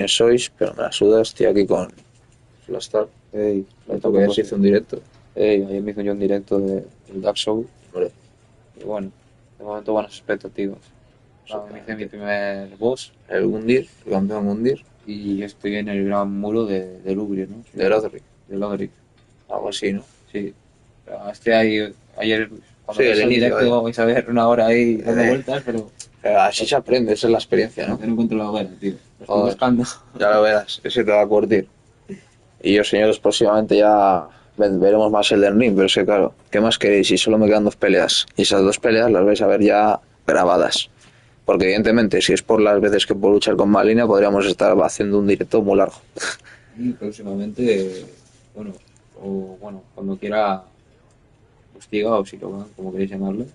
quién sois, pero me la suda, estoy aquí con Flastar. Ey, Lo que ya se hizo un directo. ayer me hizo yo un directo del Dark Souls. Hombre, Y bueno, de momento buenas expectativas. Me hice mi primer boss el Gundir, el campeón Gundir, y estoy en el gran muro de Lubrio, ¿no? de Roderick, De Lodric. algo así, ¿no? Sí. Estoy ahí, ayer cuando Sí, veis el el inicio, directo vais a ver una hora ahí dando Eh, vueltas, pero Así se aprende, esa es la experiencia, ¿no? no encuentro la hoguera, tío. Lo estoy Joder, buscando. ya lo verás, ese te va a curtir. Y yo, señores, próximamente ya veremos más el del ring, pero es que claro, ¿qué más queréis? Si solo me quedan 2 peleas. Y esas 2 peleas las vais a ver ya grabadas. Porque evidentemente, si es por las veces que puedo luchar con Malina, podríamos estar haciendo un directo muy largo. Y próximamente, bueno, cuando quiera, os diga o si lo van, como queréis llamarlo,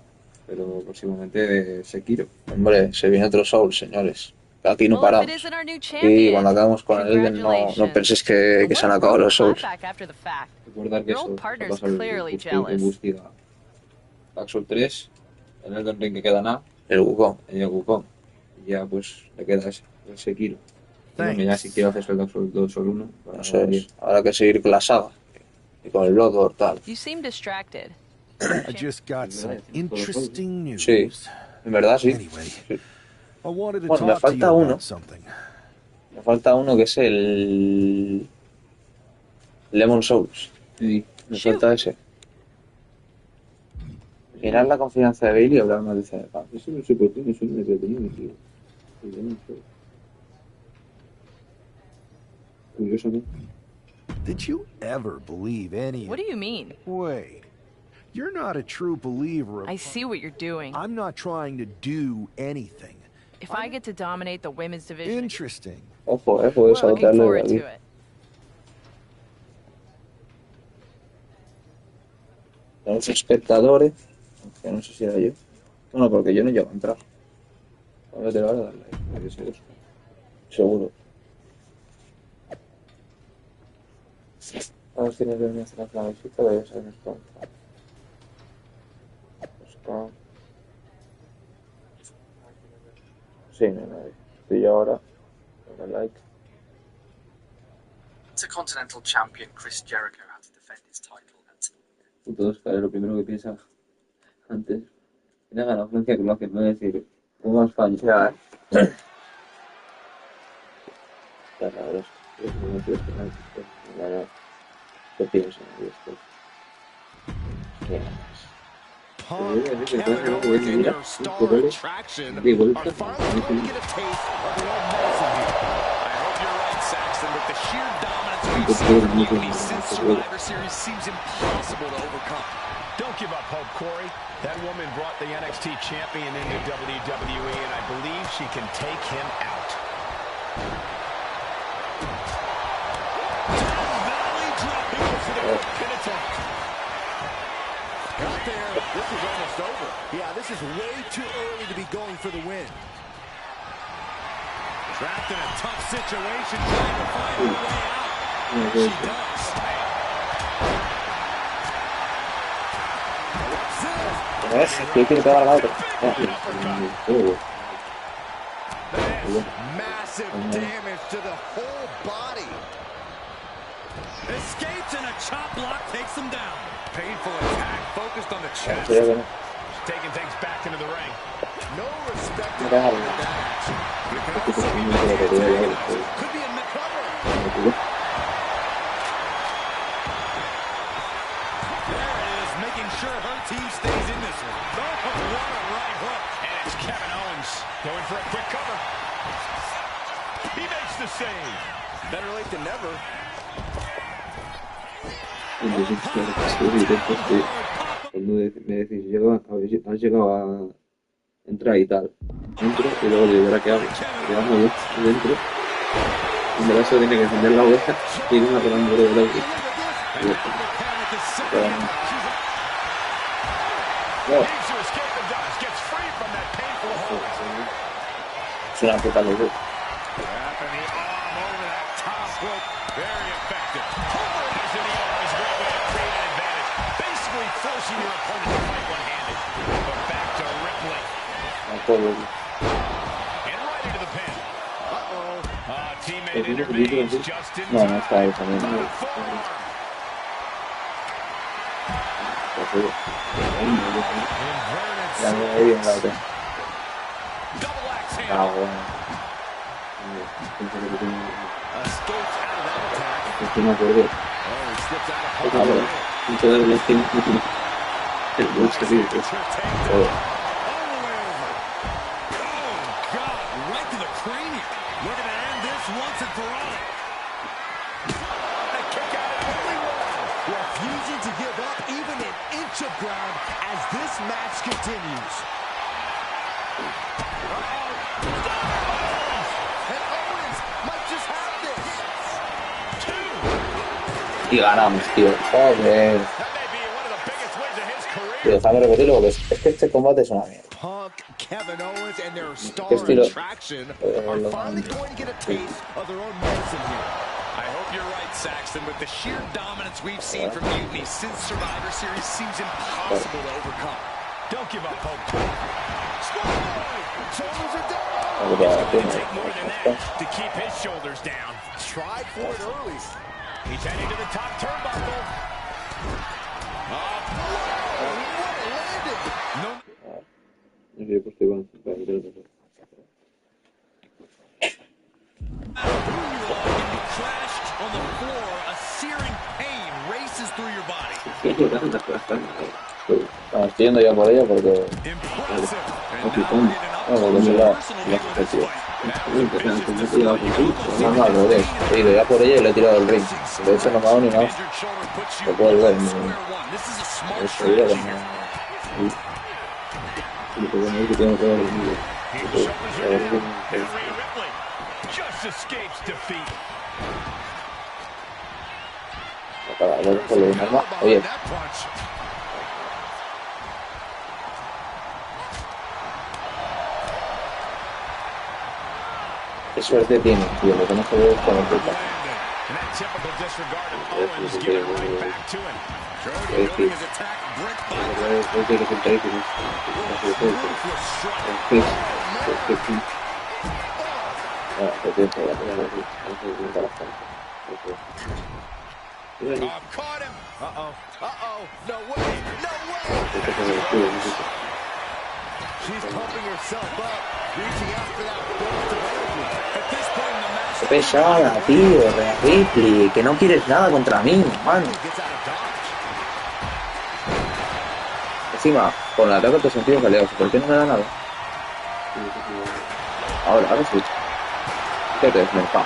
pero próximamente Sekiro. Hombre, se viene otro Soul, señores. Aquí no Well, if it paramos. isn't our new Y cuando champion, acabemos con el Elden, no penséis que But se han what acabado broke los the Souls. comeback after the fact? Recordar que Your eso old partner's pasa el clearly jealous. Bustiga Dark Souls 3, en el Elden Ring que queda nada, El Wukong. en el Wukong. Y ya pues le queda ese, el Sekiro. Y bueno, ya si quiero hacer el Dark Souls 2 o el 1, No sé, habrá que seguir con la saga. Y con el Bloodborne, tal. You seem distracted. I just got some interesting news. Sí, en verdad sí. Anyway, Sí. I wanted to Bueno, me talk to falta you uno. about something. Me falta uno que es el Lemon Souls. Sí. Me falta ese. Mirar la confianza de Bailey y hablar más de CDK. Eso no sé por qué me suena entretenido, tío. Curiosamente. Did you ever believe any What do you mean? Wait. You're not a true believer of... I see what you're doing. I'm not trying to do anything. If I get to dominate the women's division, Interesting. Ojo, puedes looking saltarle de forward aquí. to it. Los espectadores, aunque no sé si era yo. Bueno, porque yo no llego a entrar. Ahora te lo voy a darle ahí. Seguro. Ahora tienes que venir a hacer la clavecita, debes saber esto. Sí, no, nadie. Estoy yo ahora. Dale like. Intercontinental champion Chris Jericho had to defend his title at Puto Oscar es lo primero que piensa antes. Tiene ganado Francia que lo hace, no es decir, ¿cómo más fallo? Ya, Está raro esto. ¿Qué piensas de esto? ¿Qué Punk, Kevin Owens, and their star attraction are finally going to get a taste of the old muscle here. I hope you're right, Saxton, but the sheer dominance we've seen from Uni since Survivor Series seems impossible to overcome. Don't give up hope, Corey. That woman brought the NXT champion into WWE, and I believe she can take him out. Valley drop. He goes for the quick pin attempt. Out there, this is almost over. Yeah, this is way too early to be going for the win. Trapped in a tough situation, trying to find her way out. She does. ¿Qué quiere pegar a la otra? Massive damage to the whole body. Escapes and a chop block takes him down. Painful attack, focused on the chest. Taking things back into the ring. No respect at all with that action. Could be in the cover. There it is, making sure her team stays in this one. Oh, what a right hook. And it's Kevin Owens going for a quick cover. He makes the save. Better late than never. Cuando me decís, has llegado a entrar y tal. Entro y luego digo, ¿ahora qué hago? Llegamos dentro. Y me eso tiene que encender la oveja y ir una pelando de la Es una puta locura. Very effective. Pulverizing the arm is a great way to create an advantage. Basically forcing your opponent to fight one-handed. But back to Ripley. And right into the pin. Teammate Pues And mira, que yo intervenes así. just in No, no está ahí time también. with No. a forearm. Inverted Ya me voy en la otra. double axe Ah, handle. bueno. Escapes out of that attack. Es que me acuerdo. Oh, he slipped out of Es harm's que way. mucho de la esquina. El Nice bolso que signature takedown. Joder. All the way over. Oh, God, right to the cranium. Looking to end this once and for all. A kick out at only one. Refusing to give up even an inch of ground as this match continues. And Owens might just have this. Y ganamos, tío. Joder. That may be one of the biggest wins of his Tío, career. déjame repetirlo porque es que este combate es una mierda. Punk, Kevin Owens, and their star ¿Qué estilo? attraction are finally going to get a taste of their own medicine here. I hope you're right, Saxton. With the sheer dominance we've seen from Mutiny since Survivor Series seems impossible to overcome. Don't give up hope. Shoulders are down. Algo para It's going to take more than that to keep his shoulders down. Tried for it early. He's heading to the top turnbuckle. What a landing. No. No sé, pues estoy con para meter otra cosa. Crashed on the floor. A searing pain races through your body. Bueno, estoy yendo ya por ella porque... Impressive. No, pipón. No, porque se la objetivo. No, no, al revés. He ido ya por ella y le he tirado el ring. De hecho, no me ha dado ni nada. Lo puedes ver. Eso ya que no... Lo que bueno es que tengo que ver el vídeo. Just escapes defeat. Para ver por lo normal. Oye, qué suerte tiene, tío. Lo que no se ve es con el puta. And that typical disregard of Owens giving it right back to him. Cody building his attack brick by brick. Es de resultados que no es de todo. Oh, caught him. No way. No way. She's pumping herself up, reaching out for that burst of energy. At this point in the match, Qué pesada, tío. Rhea Ripley. Que no quieres nada contra mí, mano. gets out of dodge. Encima, con el ataque te sentido peleado. ¿Por qué no me da nada? Ahora sí. ¿Qué te desmerpa?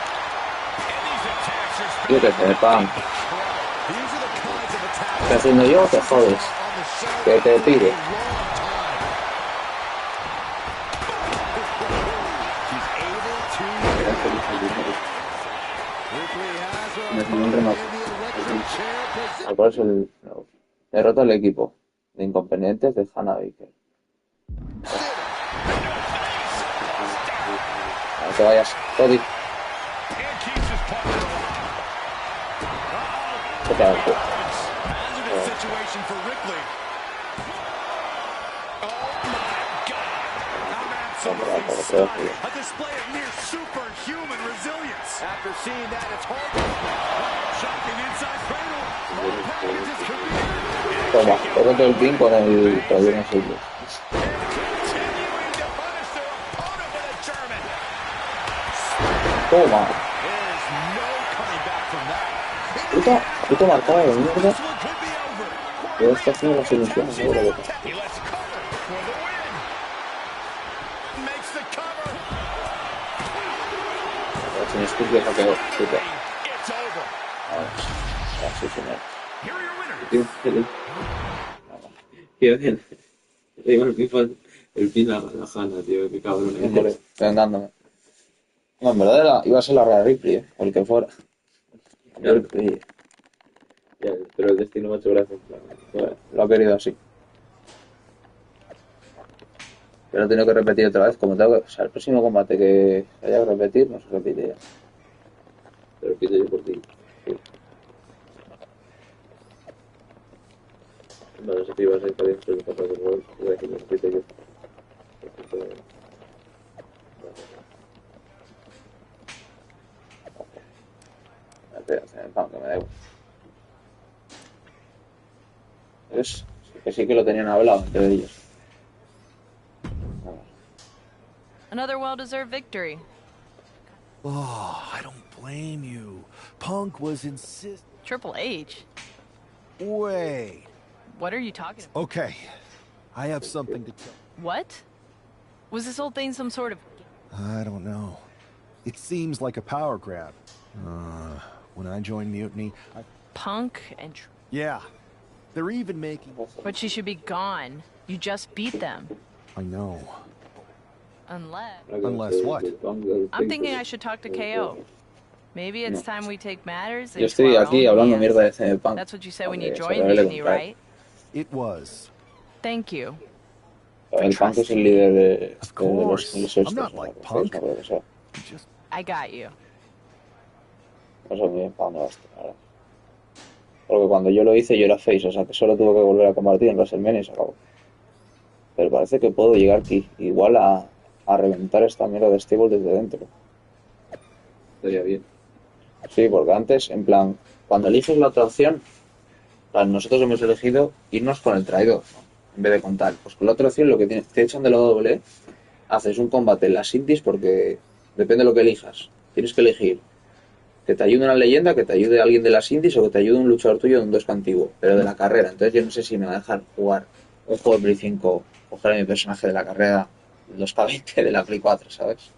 ¿Qué te desmerpa? These are the kinds of attacks ¿Qué haciendo yo? Te jodes. on the show Que te tire. a long time. She's able to. Ripley has her Me hace un remate. in the electric chair position. Por eso el derrota al equipo de inconvenientes de Hannah Baker. No te vayas, Cody. And keeps his partner alive. ¿Qué te hago? Hazardous situation for Ripley. Oh my God. I'm absolutely stunned. A display of near superhuman resilience. After seeing that, it's hard to. Shocking inside cradle. Packages career. Toma, toco todo el pin con el problema suyo. Continuing to punish their opponent with a German. Toma. There's no coming back from that. Puto marcado de mierda. This one could be over. Pero está haciendo las ilusiones, seguro que está. He lets cover for the win. Makes the cover. Si me escucho, no quedó. Puta. It's over. Ahora sí, señor. Here are your winners. Tío, qué bien. Le digo el pin a la Hanna, tío, qué cabrón. Hombre, vengándome. No, en verdad iba a ser la Rhea Ripley, el que fuera. Claro. Y Ya, pero el destino me ha hecho gracia. bueno, lo ha querido así. Pero he tenido que repetir otra vez, como tengo que... O sea, el próximo combate que haya que repetir, no se repite ya. Pero quito yo por ti. Sí. Bueno, sé que ibas a ir para dentro del papá del gol. Voy a decir, lo repito yo. Que me da igual. Es que sí que lo tenían hablado entre ellos. Another well-deserved victory. Oh, I don't blame you. Punk was Triple H? Wait. What are you talking about? Okay. I have something to tell. What? Was this whole thing some sort of... I don't know. It seems like a power grab. When I joined Mutiny, Punk and... Yeah. They're even making... But she should be gone. You just beat them. I know. Unless... Unless what? I'm thinking I should talk to KO. Maybe it's time we take matters Yo into estoy our aquí own hablando hands. mierda de CM Punk. That's what you said when you Porque se joined revele Mutiny, contra él. right? It was. Thank you. El Punk es el líder de Of los course. ingleses. I'm not like Punk. No creo que sea. Just I got you. No sé muy bien para dónde vas, la verdad. Porque cuando yo lo hice yo era face, o sea que solo tuve que volver a combatir en WrestleMania y se acabó. Pero parece que puedo llegar aquí, igual a reventar esta mierda de stable desde dentro. Estaría bien. Sí, porque antes, en plan, cuando eliges la otra opción, en plan, nosotros hemos elegido irnos con el traidor, ¿no? En vez de con tal. Pues con la otra opción, lo que te echan de la WWE, haces un combate en las indies porque depende de lo que elijas. Tienes que elegir que te ayude una leyenda, que te ayude alguien de las indies o que te ayude un luchador tuyo de un 2 antiguo, pero de la carrera. Entonces yo no sé si me va a dejar jugar un juego de Play 5, coger a mi personaje de la carrera, los K20 de la Play 4, ¿sabes?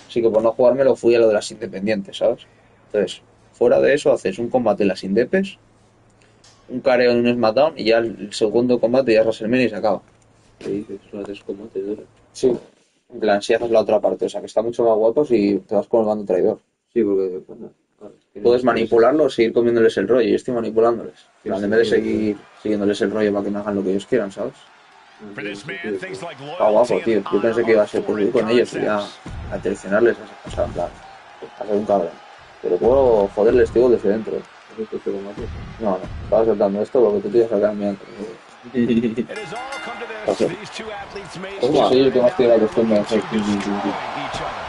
Así que por no jugármelo fui a lo de las independientes, ¿sabes? Entonces, fuera de eso, haces un combate en las indepes, un careo en un SmackDown y ya el segundo combate ya es WrestleMania y se acaba. ¿Qué dices? Son 3 combates duros. Sí. En plan, si haces la otra parte, o sea que está mucho más guapo si te vas con el bando traidor. Sí, porque bueno, claro, es que Puedes manipularlos o seguir comiéndoles el rollo. Yo estoy manipulándoles. En plan, en vez de seguir siguiéndoles el rollo para que me hagan lo que ellos quieran, ¿sabes? For this man, things like Está guapo, loyalty tío. and Yo pensé que iba a ser honor pues, ir con are ellos y ya concepts. a traicionarles, o sea, en plan, a ser un cabrón. Pero puedo joderles, tío, desde dentro. ¿has visto este combate? No, estaba saltando esto porque tú tienes que sacar mi It has all come to this. Okay. These two athletes made Toma. Soy el que más tiene la costumbre de hacer to pim, pim, pim, pim. destroy each other.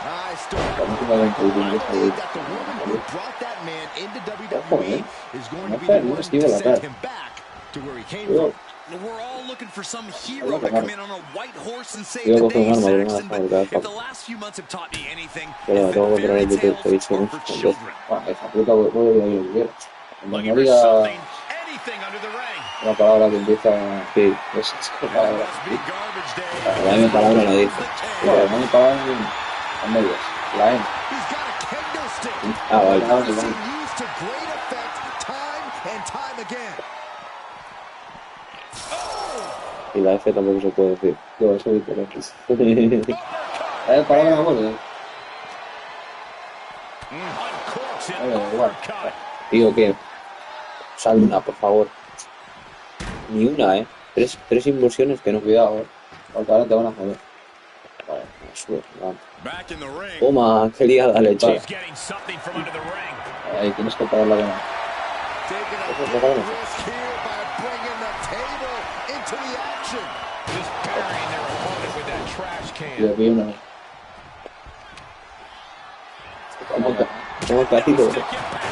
I started. La música de increíble, I esta believe de- that the woman who brought that man into Ojo, WWE is going to be No the sé, no one esquivo to la send cara. him back to where he came Cuidado. from. We're all looking for some hero Cuidado to con come arma. in on a white horse and save Cuidado the con day, arma, porque me Saxton, vas a but volver a if hacer. the last few months have taught me anything, Pero it's tengo that que poner fairy el YouTube, tales he dicho, are for children. esa puta voy a ir bien. Cuando Looking no for diga something, anything under the ring. una palabra que empieza sí, es palabra. Must be garbage day. La M palabra la dice. Claro, no me palabra a medias. La M. He's got a kendo stick. Ah, vale. That is used to great effect time and time again. Y la F tampoco se puede decir. Yo, eso dice la X. La M palabra no puedo. Uncorks it. Igual. Uppercut. Digo que sal una, por favor. Ni una, tres inversiones que no, cuidado, porque ahora te van a joder. Vale, me sube, vale. Back in the ring. Toma, qué liada le he echado. She's getting something from under the ring. Ahí tienes que pagar la pena. Taking a Ojo, big ojo. risk here by bringing the table into the action. Just burying their opponent with that trash Y le can. vi una. Como cajito. Stick it back.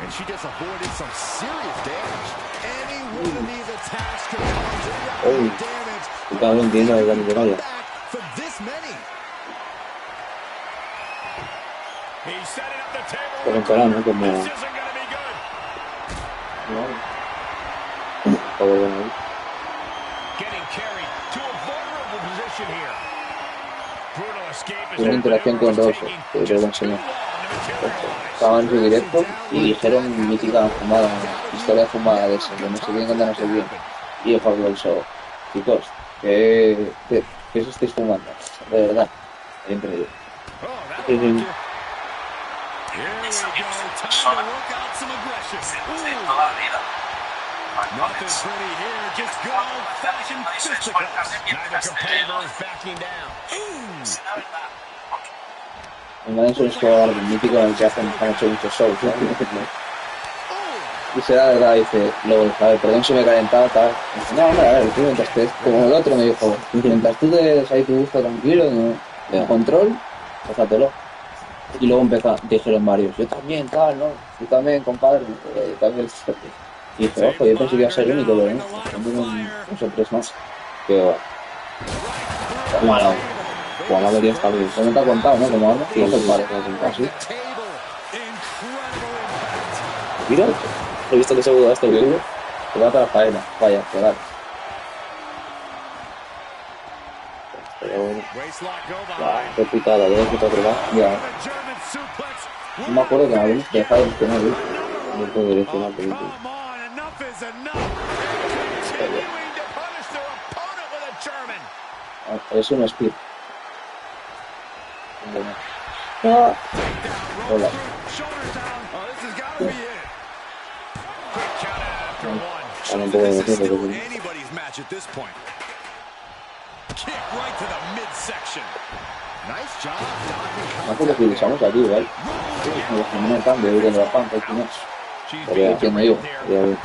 And she just avoided some serious damage. Any one of these attacks could cause irreparable damage. Tu cabrón tiene la gran muralla. Back for this many. He's setting up the table. Te romperá, ¿no? Como... This isn't going to be good. Todo bueno ahí. Getting carried to a vulnerable position here. Brutal escape as Una that interacción maneuver con was Rosso, taking que te lo voy a just too enseñar. long to materialize. Estaban en su directo y dijeron mítica fumada, historia fumada de eso, de no sé quién contra no sé quién. Y el Fabio Show. Chicos, ¿qué os estáis fumando? De verdad, es increíble. Oh, that looked it. Here we go. Time to work out some aggression. Ooh, Toda la vida. nothing pretty here. Just good old-fashioned fisticuffs. Neither competitor is backing down. La verdad. En Madrid suele jugar de mítico en el que han hecho muchos shows, ¿no? Y será verdad, dice, luego, a ver, perdón si me he calentado, tal. Dice, no, hombre, a ver, tú mientras te... Como el otro me dijo, mientras tú te des ahí tu gusto tranquilo, ¿no? En control, pásatelo. Y luego dijeron varios, yo también, tal, ¿no? Yo también, compadre. Yo también. Y dije, ojo, yo pensé que iba a ser el único, pero no. También son tres más. Pero bueno, la mayoría está bien. No te ha contado, ¿no? Como ahora, sí, no se pare. Así. Mira, he visto que se muda esto, que se va a la faena. Vaya, pegar. Pero bueno. Qué putada, voy a quitar otro más. Ya. No me acuerdo que me habíamos dejado el tema de no puedo direccionar película. Es un speed. No. Hola. Ahora un poco de emoción, pero bueno. No sé si usamos aquí, igual. No me cambio, yo cuando la panza al final. Pero aquí me digo, ya veo.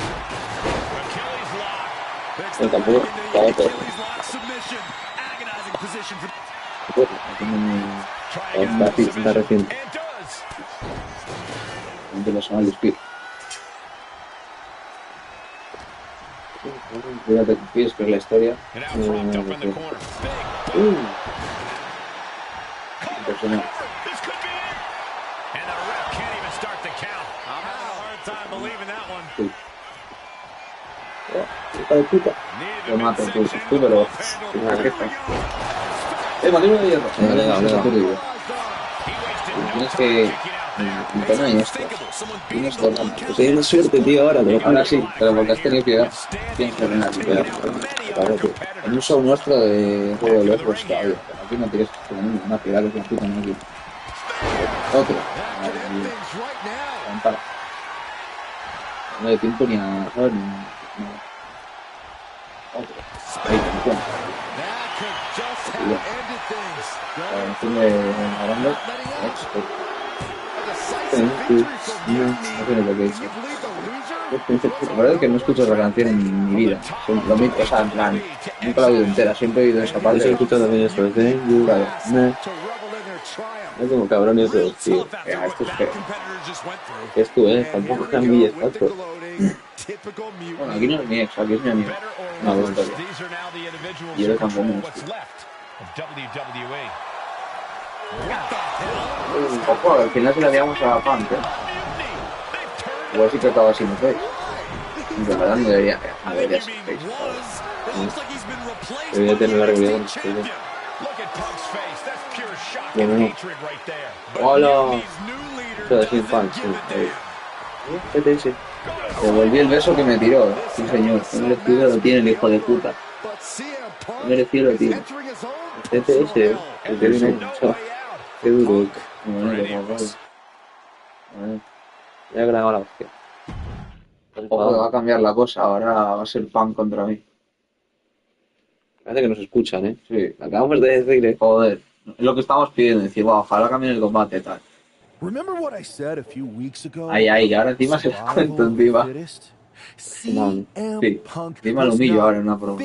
No, tampoco, para otro. Está reciente. Internacional de speed. Fíjate que pides que es la historia. Impresionante. Sí. Hija de puta. Lo mato, tú, pero... Mantengo de hierro. Tienes que... No hay esto. Tienes que... Pues hay una suerte, tío, ahora. Ahora sí, pero porque has tenido que llegar. Tienes que ordenar. Claro, tío. En un show nuestro de juego de locos, claro. Aquí no tienes que tener ninguna piedad, que es la puta, no aquí. Otro. Aguantar. No hay tiempo ni a... ¿sabes? Ni... Otro. Ahí, la verdad es que no escucho esa canción en mi vida. Lo mismo, o sea, en plan, nunca la he oído entera, siempre he oído esa parte. Yo he escuchado también eso, claro. Es como cabrón eso, tío. Esto es feo. Esto, tampoco cambies, macho. Bueno, aquí no es mi ex, aquí es mi amigo. No, no, y yo le cambié menos. Un poco, al final se la digamos a Punk, ¿eh? Igual sí que acaba así, ¿no veis? En verdad no debería ser face. Debería tener la realidad con ustedes. Bueno, no. ¡Hola! Esto de Sin Punk, sí. Te devolví el beso que me tiró, ¿eh? Sí, señor. Qué merecido lo tiene el hijo de puta. Qué merecido lo tiene. TTS, el que viene mucho. Qué duro. Ya he grabado la hostia. Ojo, va a cambiar la cosa. Ahora va a ser Punk contra mí. Parece que nos escuchan, ¿eh? Sí. Acabamos de decir, joder. Es lo que estamos pidiendo. Decir, wow, ojalá cambien el combate, tal. Ahí, ahora encima se lo cuento encima. Sí, encima lo humillo ahora en una broma.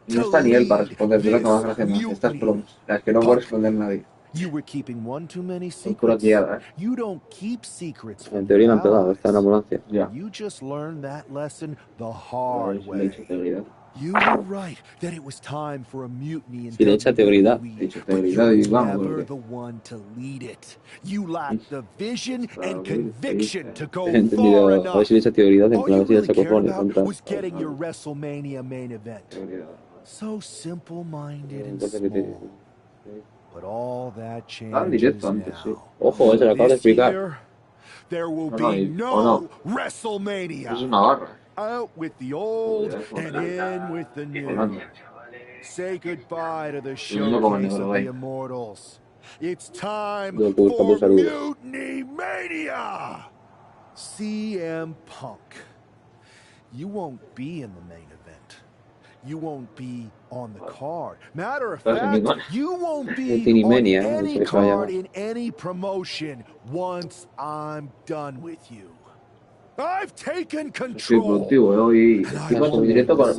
No está ni él para responder, de lo que más gracia me hace. Estas bromas, las que no puede responder nadie. Son pura tirada, ¿eh? En teoría me han pegado, está en la ambulancia. Ya. Le he dicho teoría. Si le echa teoría, le he dicho teoría y vamos, he entendido, a ver si le echa teoría, en plan, a ver si le echa cojones, en directo antes, sí. Ojo, se lo acabo de explicar. No. Es una barra. Out with the old and in with the new. Say goodbye to the showcase of the immortals. It's time for Mutiny Mania! CM Punk. You won't be in the main event. You won't be on the card. Matter of fact, you won't be on any card in any promotion once I'm done with you. I've taken control. Hoy hicimos un directo con el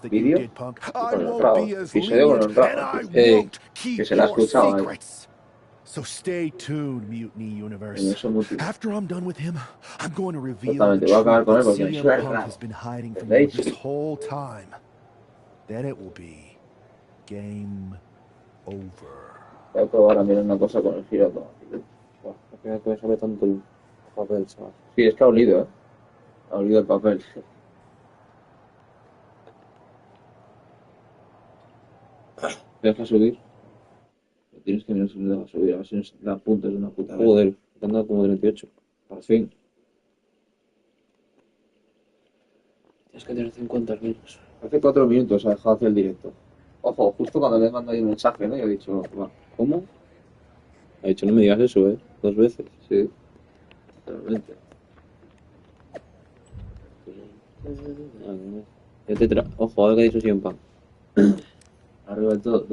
vídeo y con el rabo. Episodio con el rabo. Que se la ha escuchado ahí. So stay tuned, Mutiny Universe. Universo Mutiny. After I'm done with him, I'm going to reveal Exactamente, the voy a acabar truth con él that porque me CM suena Punk raro. has been hiding from you ¿Entendéis? this whole time. Then it will be game over. Voy a probar a mirar una cosa con el giro automático. Buah, al final que me sabe tanto el papel, ¿sabes? Sí, es que ha olido, ¿eh? Ha olido el papel. ¿Deja subir? Tienes que mirar si no deja subir, a ver si nos da puntos de una puta vez. Joder, te han dado como 38. Por fin. Tienes que tener 50 al menos. Hace 4 minutos ha dejado hacer el directo. Ojo, justo cuando le he mandado ahí un mensaje, ¿no? Y he dicho, va, ¿cómo? Ha dicho, no me digas eso, ¿eh? 2 veces. Sí, totalmente. Ojo, ahora que ha dicho CM Punk. Arriba del todo.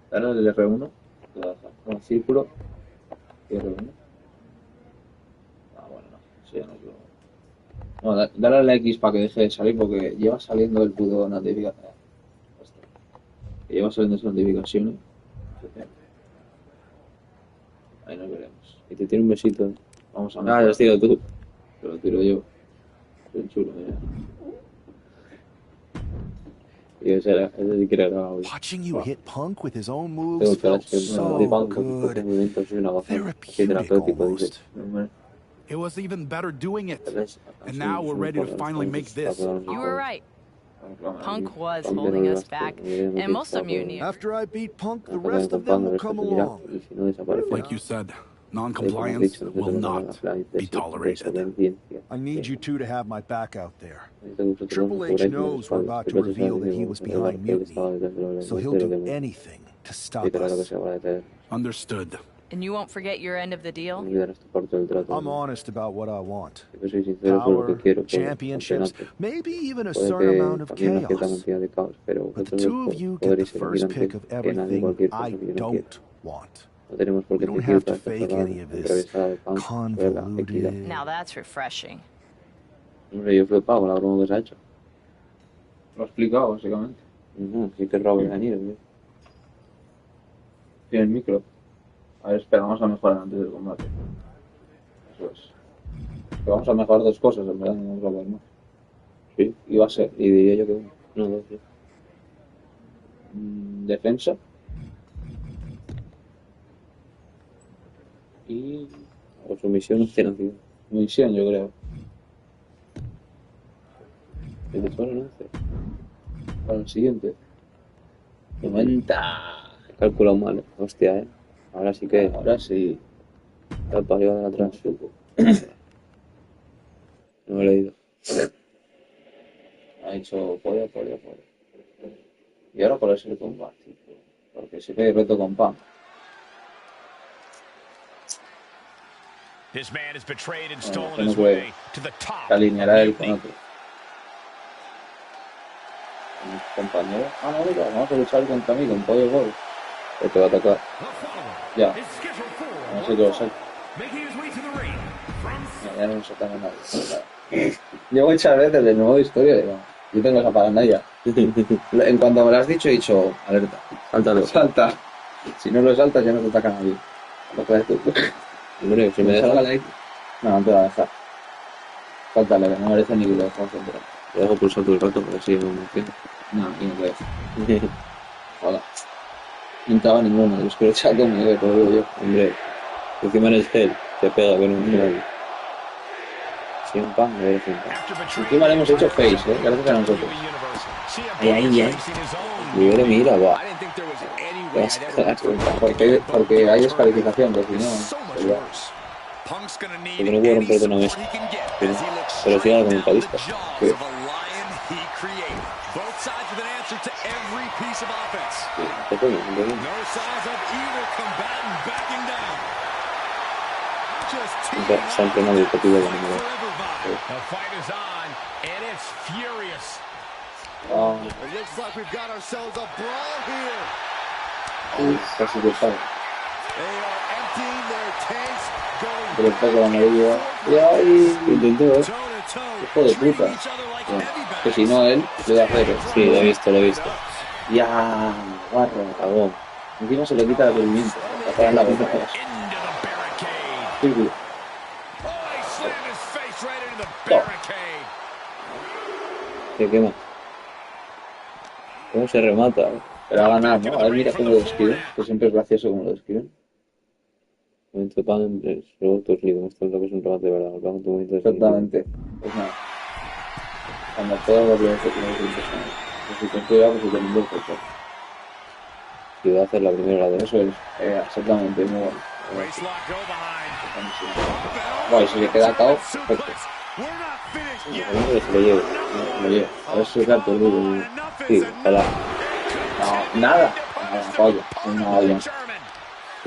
Dale el R1. No, círculo. Y R1. Ah, bueno, no. Eso ya no es lo... No, dale a la X para que deje de salir porque lleva saliendo el puto notificación. Lleva saliendo esas notificaciones. Ahí nos veremos. Y te tiene un besito, ¿eh? Vamos a ver. Ah, ya has tirado tú. Pero lo tiro yo. Soy chulo, mira. Y ese sí que era grabado. Watching you hit Punk with his own moves felt so good. Therapeutic almost. It was even better doing it. And now we're ready to finally make this. You were right. Punk was holding us back, and most of Mutiny. After I beat Punk, the rest of them will come along. Like you said, non-compliance will not be tolerated. I need you two to have my back out there. Triple H knows we're about to reveal that he was behind Mutiny, so he'll do anything to stop us. Understood. And you won't forget your end of the deal? I'm honest about what I want. Power, championships, maybe even a certain amount of chaos. But the two of you get the first pick of everything I don't want. We don't have to fake any of this convoluted... Now that's refreshing. Hombre, yo he flipado con la broma que se ha hecho. Lo ha explicado, básicamente. Sí que es raro que se han ido, tío. Tiene el micro. A ver, espera, vamos a mejorar antes del combate. Eso es. Que vamos a mejorar 2 cosas, en verdad, no vamos a ver más. Sí, y va a ser, y diría yo que uno. No, 2, sí. Defensa. Y... O sumisión o obstinación. Sumisión, yo creo. ¿El de solo 11? Para el siguiente. 90. He calculado mal, hostia, Ahora sí que... Ahora sí. Está para arriba de atrás. No lo he leído. Ha dicho polla. ¿Y ahora cuál es el combate? Porque sí que hay reto con Punk. This man has betrayed and stolen No his puede. way to the top. Se alineará él con otro. Con mi compañero. Ah, no, mira, vamos a luchar contra mí, con Pollo Gol. Que te va a atacar. Ya. No sé qué lo saco. Ya no nos sacan a nadie. Llevo muchas veces de nuevo historia de yo tengo esa paranoia. En cuanto me lo has dicho, he dicho, alerta. Sáltalo. Salta. Si no lo saltas, ya no te ataca nadie. Lo puedes tú. Hombre, si me dejas la X. No, no te va a dejar. Sáltale, que no merece ni que lo dejas entrar. Lo dejo pulsar todo el rato, porque sí, no me entiendo. No, aquí no te dejo. Hola. No entraba ninguno, de los que lo echaba conmigo, te lo digo yo. Hombre, encima eres él, te pega con un final. Sí, un pan, me eres un pan. Encima le hemos hecho face, gracias a nosotros. Ahí. Mira, va. Porque hay descalificación, que si no... Porque no puedo romperte una mesa. Pero sí hago comentarista. Sí. Se ha entrenado el partido de la número. Casi que sabe. Pero está con la amarilla. Y ahí intentó, hijo de puta. Que si no él, le da cero. Sí, lo he visto. Ya, barro, cagón. Encima se le quita el movimiento. La para en la boca. Círculo. Se quema. ¿Cómo se remata? Pero ha ganado, ¿no? A ver, mira cómo lo describen. Que siempre es gracioso cómo lo describen. Momento pan entre tus libros. Esto es lo que es un remate de verdad. El pan en tu momento de exactamente. Pues nada. Cuando todos los días que tenemos impresionante. Si construya, pues si tenemos el coche. Ciudad es la primera de eso es. Exactamente, muy bueno. Guay, si le queda a cabo, perfecto. Se lo lleve. Lo lleve. A ver si es harto el duro. Sí, ojalá. No, nada. Nada, pollo. Una olla. O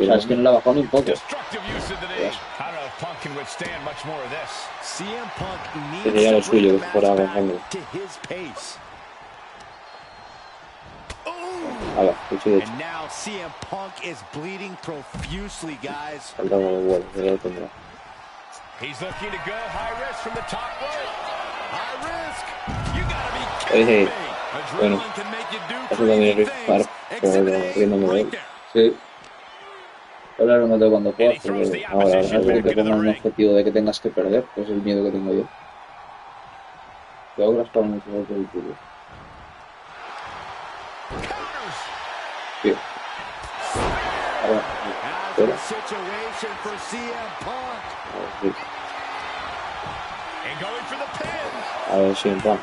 sea, es que no la bajó ni un poco. Sería lo suyo que fuera con sangre. Hala, hecho de hecho. Falta uno de vuelo, ya lo tendrá. Bueno, eso también es riesgo, pero riéndome de él. Sí. Ahora no te cuando juegas, porque ahora no es que te pongan un objetivo de que tengas que perder, pues es el miedo que tengo yo. Te hago las para mucho más del tuyo. Tío. Ahora, fuera. A ver, sí, en plan.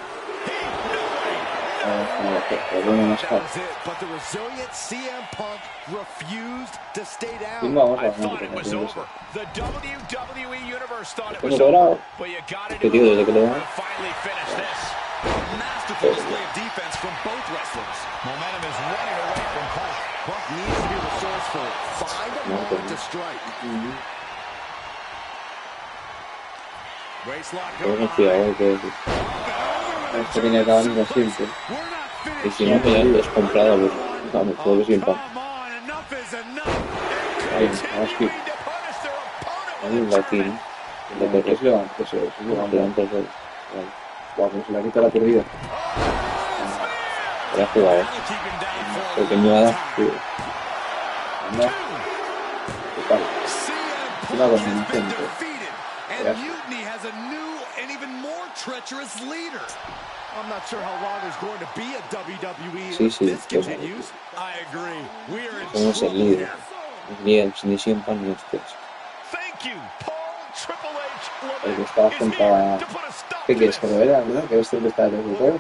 Vamos a ver. ¿Qué tío desde que le dan? Esto tiene que acabar siempre. Y si no, que ya lo has comprado, pues vamos, todo que sin pan. Ahí, vamos que. Hay un latín. Es levante, eso es levante. Guau, pues se la quita la perdida. Era jugado. Porque me va a dar. Anda. ¿Qué tal? Una combinación. Sí, sí, pues, somos el líder. Ni siempre ni ustedes. El que estaba junto a... ¿Qué quieres que lo vea, no? Que este que está desde todo.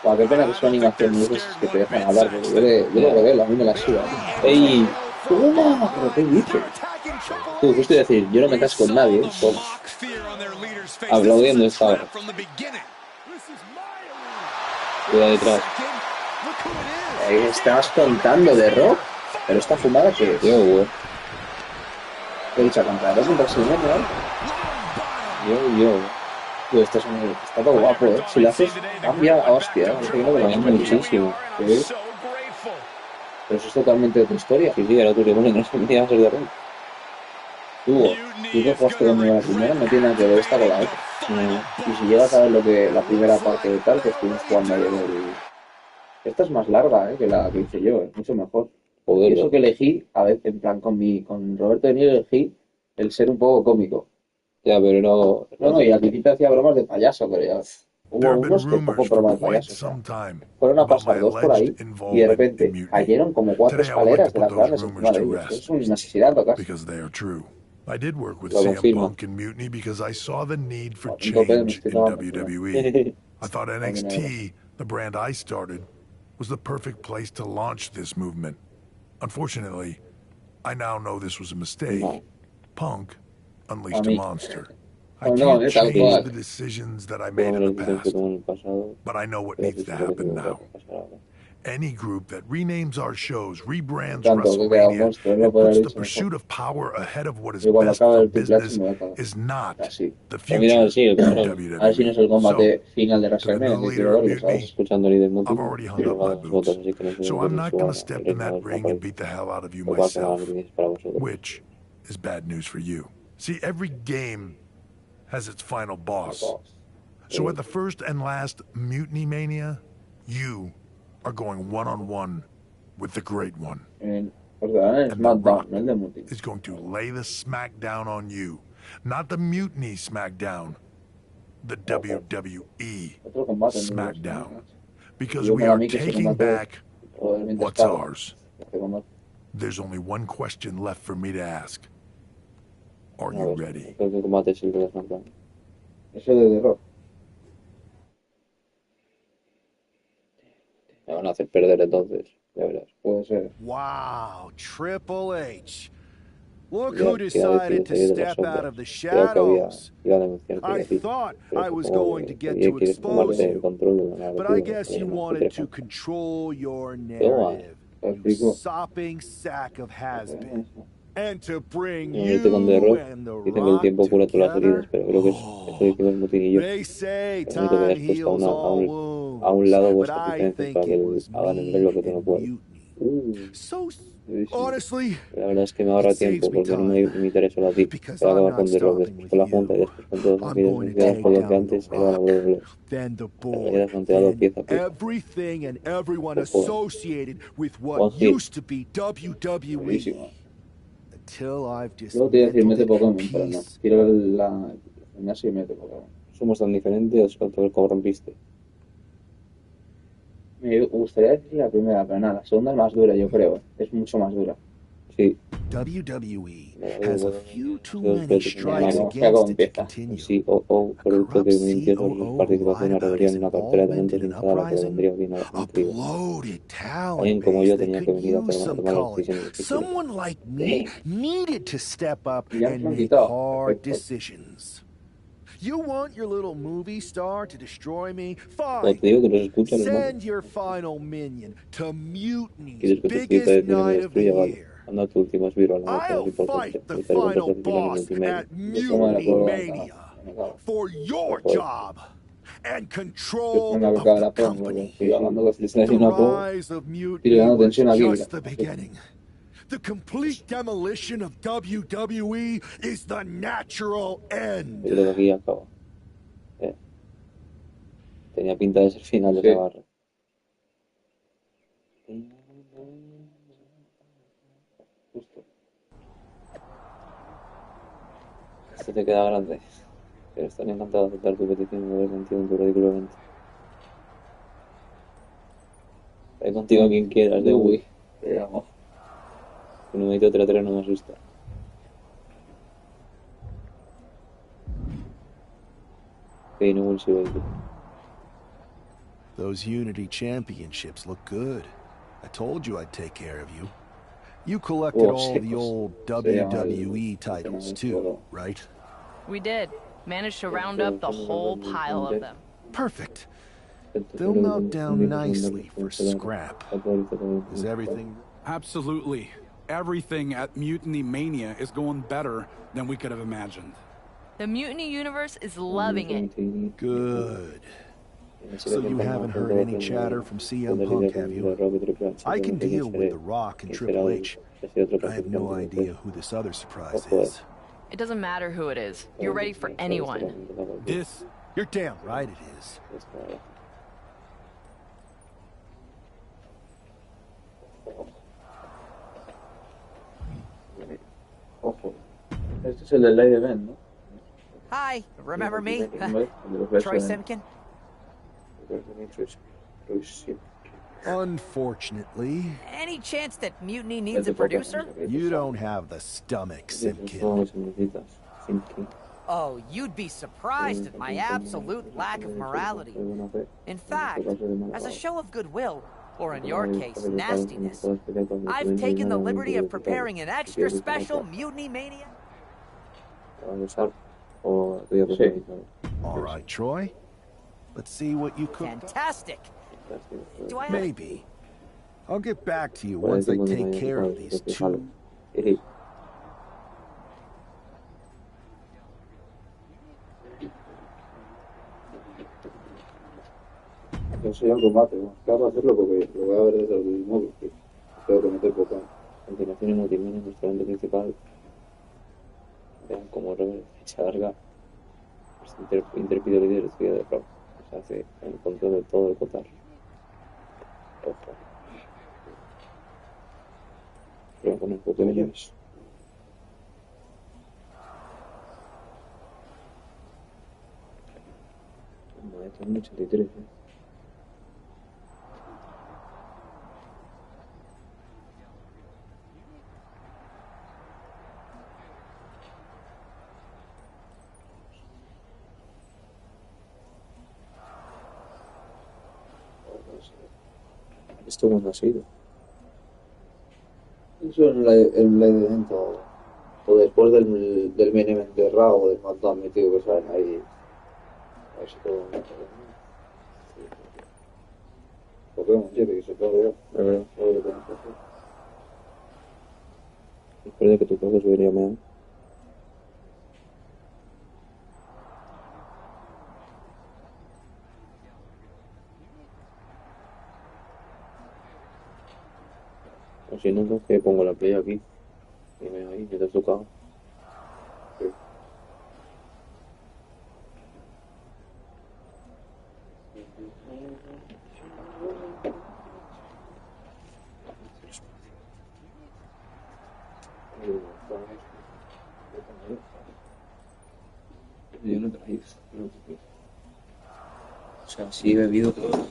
Guau, qué pena que su animación no es que te dejan hablar, porque yo lo revelo, a mí me la suda. ¡Ey! ¡Toma! ¿Pero qué dices? Tú, justo decir, yo no me caso con nadie, toma. Aplaudiendo esta hora. Cuidado detrás. Ahí estabas contando de rock, pero esta fumada que... Tío, güey. ¿Qué he dicho? ¿Contra dos en brasileño, Yo. Tío, está todo guapo, ¿eh? Si lo haces, cambia a hostia, ¿eh? Yo creo que lo cambia muchísimo. ¿Sí? Pero eso es totalmente otra historia. Sí, ahora tú le pones en ese día a ser de rock. Tú que jugaste conmigo la primera, no tiene nada que ver esta con la otra. Y si llegas a ver lo que la primera parte de tal, que estuvimos jugando ayer esta es más larga, que la que hice yo, mucho mejor. Joder, y eso que elegí, a veces, en plan, con Roberto de Niro elegí el ser un poco cómico. Ya, pero no, y al principio hacía bromas de payaso, pero ya... Hubo unos que poco broma de payaso, o sea, fueron a pasar dos por ahí y de repente cayeron como 4 escaleras de las grandes encima de ellos. Es un asesinato casi. I did work with CM Punk and Mutiny because I saw the need for change in WWE. I thought NXT, the brand I started, was the perfect place to launch this movement. Unfortunately, I now know this was a mistake. Punk unleashed a monster. I can't change the decisions that I made in the past, but I know what needs to happen now. Any group that renames our shows, rebrands WrestleMania, and puts the pursuit of power ahead of what is best for business is not the future of WWE. Because the new leader of Mutiny, I've already hung up my boots, so I'm not going to step in that ring and beat the hell out of you myself, which is bad news for you. See, every game has its final boss. So at the first and last Mutiny Mania, You are going one-on-one with the Great One. Os darán en And The Rock SmackDown, no el de Multi. is going to lay the smackdown on you. Not the Mutiny Smackdown. The WWE Otro combate en Smackdown. Because Yo we para are mí que ese taking combate back probablemente what's es caro. ours. Este combate. There's only one question left for me to ask. Are A you ver, ready? creo que el combate es el de SmackDown. Eso de The Rock. Me van a hacer perder entonces, ya verás. Puede ser. Wow, Triple H. Look Ya, who ya decided to decidido de las step out sombras. of the Creo que había shadows. iba a denunciar que I era Pete, thought pero I was supongo going to que get ella to quiere expose tomar el you, control de la narrativa. but I guess que you no wanted to putre. control your Luego, narrative, you explico. sopping sack of has-been. And to bring Me metí con The you Rock. and The Dicen que el Rock tiempo cura todas las heridas, together. pero creo que eso decimos Mutin y yo. They say Es bonito que time hayas puesto heals all a un wounds, lado but vuestras I diferencias think para que it was hagan el me lo que tú no and puedes. Mutiny. So, Durísimo. honestly, La verdad es que me ahorra it tiempo saves me porque no me time. limitaré solo a ti. Because Voy a I'm acabar not con The Rock, stopping después with con la Junta y you. después con todos I'm aquellos going to desviados take por lo que down The antes era la Rock, WWE. then the La board, realidad Santiago then pieza a pieza. everything and everyone Pues joder. associated with One what hit. used to be WWE. Buenísimo. Until I've Luego te iba a decir dismantled mete it Pokémon, pero no. piece. Quiero el gimnasio y mete Pokémon. Somos tan diferentes cuanto el corrompiste. Me gustaría decir la primera, pero nada, la segunda es más dura, yo creo. Es mucho más dura. Sí. WWE has a few too many Mira, strikes vamos a ver cómo against it to empieza. El continue. CEO, producto Corrupt que mintió sobre su COO participación en lied una about rebelión his en una cartera de involvement talentos in an hinchada a la que le vendría uprising. bien a la A gente. bloated talent Alguien como base yo that tenía que could venir a use some tomar las culling. decisiones difíciles. Someone like me needed to step up Y ya and nos han make quitado. hard Perfecto. decisions. You want your little movie star to destroy me? Cuando Fine. te digo que los escuchas, los matas. Send your final minion to Mutiny's ¿Quieres que tu biggest fiesta de cine me night of the destruya? Vale. year. Anda tu último esbirro a la marcha más I'll importante. fight the Luchar contra final sus villanos boss multimedia. at Mutiny Mania for your job and control of the company. The rise of Mutiny was just the beginning. The complete demolition of WWE is the natural end. Yo creo que aquí acaba. Tenía pinta de ser final de esa barra. Justo. Esto te queda grande. Pero están encantados de aceptar tu petición y no haber sentido en tu ridículo evento. Trae contigo a quien quieras, de Wii. Te llamo. Un numerito 3-3 no me asusta. Okay, no will survive. Those Unity Championships look good. I told you I'd take care of you. You collected all the old WWE titles too, right? We did. Managed to round up the whole pile of them. Perfect. They'll melt down nicely for scrap. Is everything... Absolutely. Everything at Mutiny Mania is going better than we could have imagined. The Mutiny universe is loving it. Good. So you haven't heard any chatter from CM Punk, have you? I can deal with The Rock and Triple H. I have no idea who this other surprise is. It doesn't matter who it is. You're ready for anyone. This... You're damn right it is. Ojo. Este es el del live event, ¿no? Hi, remember me? Troy Simkin? Unfortunately, Any chance that Mutiny needs a producer? you don't have the stomach, Simkin. Oh, you'd be surprised at my absolute lack of morality. In fact, as a show of goodwill, or in your case, nastiness, I've taken the liberty of preparing an extra special Mutiny Mania. All right, Troy. Let's see what you cooked up. Fantastic. Do I have... Maybe. I'll get back to you once I take care of these two. Yo soy el combate, ¿no? Claro, para hacerlo porque lo voy a ver desde el móvil. Tengo que meter poco. A continuación, en multimedia, en nuestro evento principal, vean cómo Robert echa larga intrépido líder de ciudad de Rock se hace en el control de todo el cotar. Ojo. Pero con el puto millones. No, esto es un 83, ¿Esto cuándo ha sido? Eso en la de dentro. O después del main event de Raw o del SmackDown metido que salen ahí. A ver si todo el mundo. Pokémon, que se puede ver. Espero que tu casa se vería mal. O si no, entonces pongo la play aquí. Y me ahí, me te has tocado. Sí. Yo no traigo. O sea, sí he bebido todo.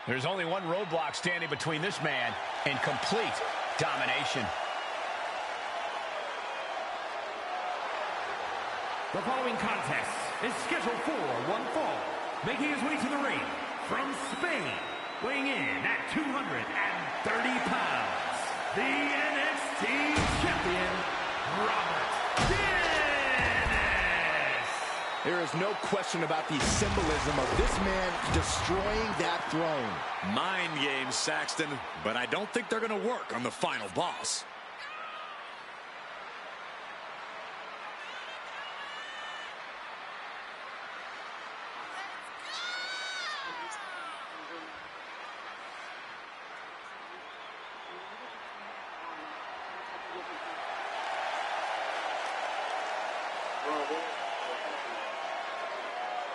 There's only one roadblock standing between this man and complete domination. The following contest is scheduled for one fall. Making his way to the ring from Spain, weighing in at 230 pounds, the NXT champion, Robert Guinness. There is no question about the symbolism of this man destroying that throne. Mind games, Saxton, but I don't think they're going to work on the final boss.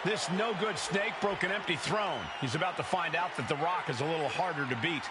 This no-good snake broke an empty throne. He's about to find out that The Rock is a little harder to beat.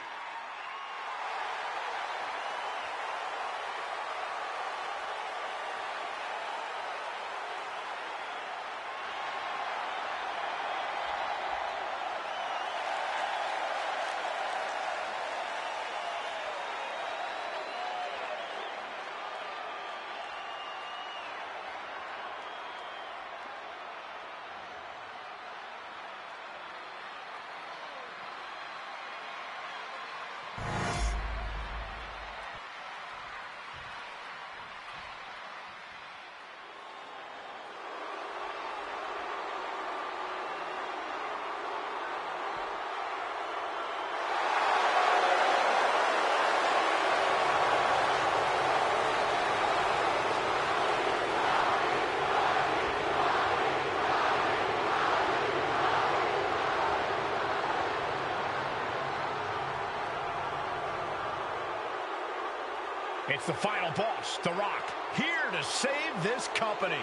It's the final boss, The Rock, here to save this company.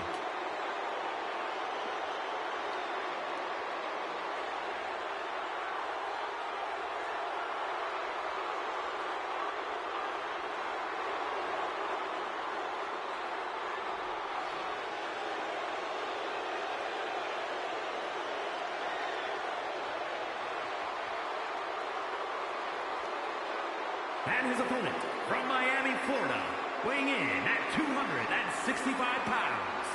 And his opponent, from Miami, Florida, weighing in at 265 pounds,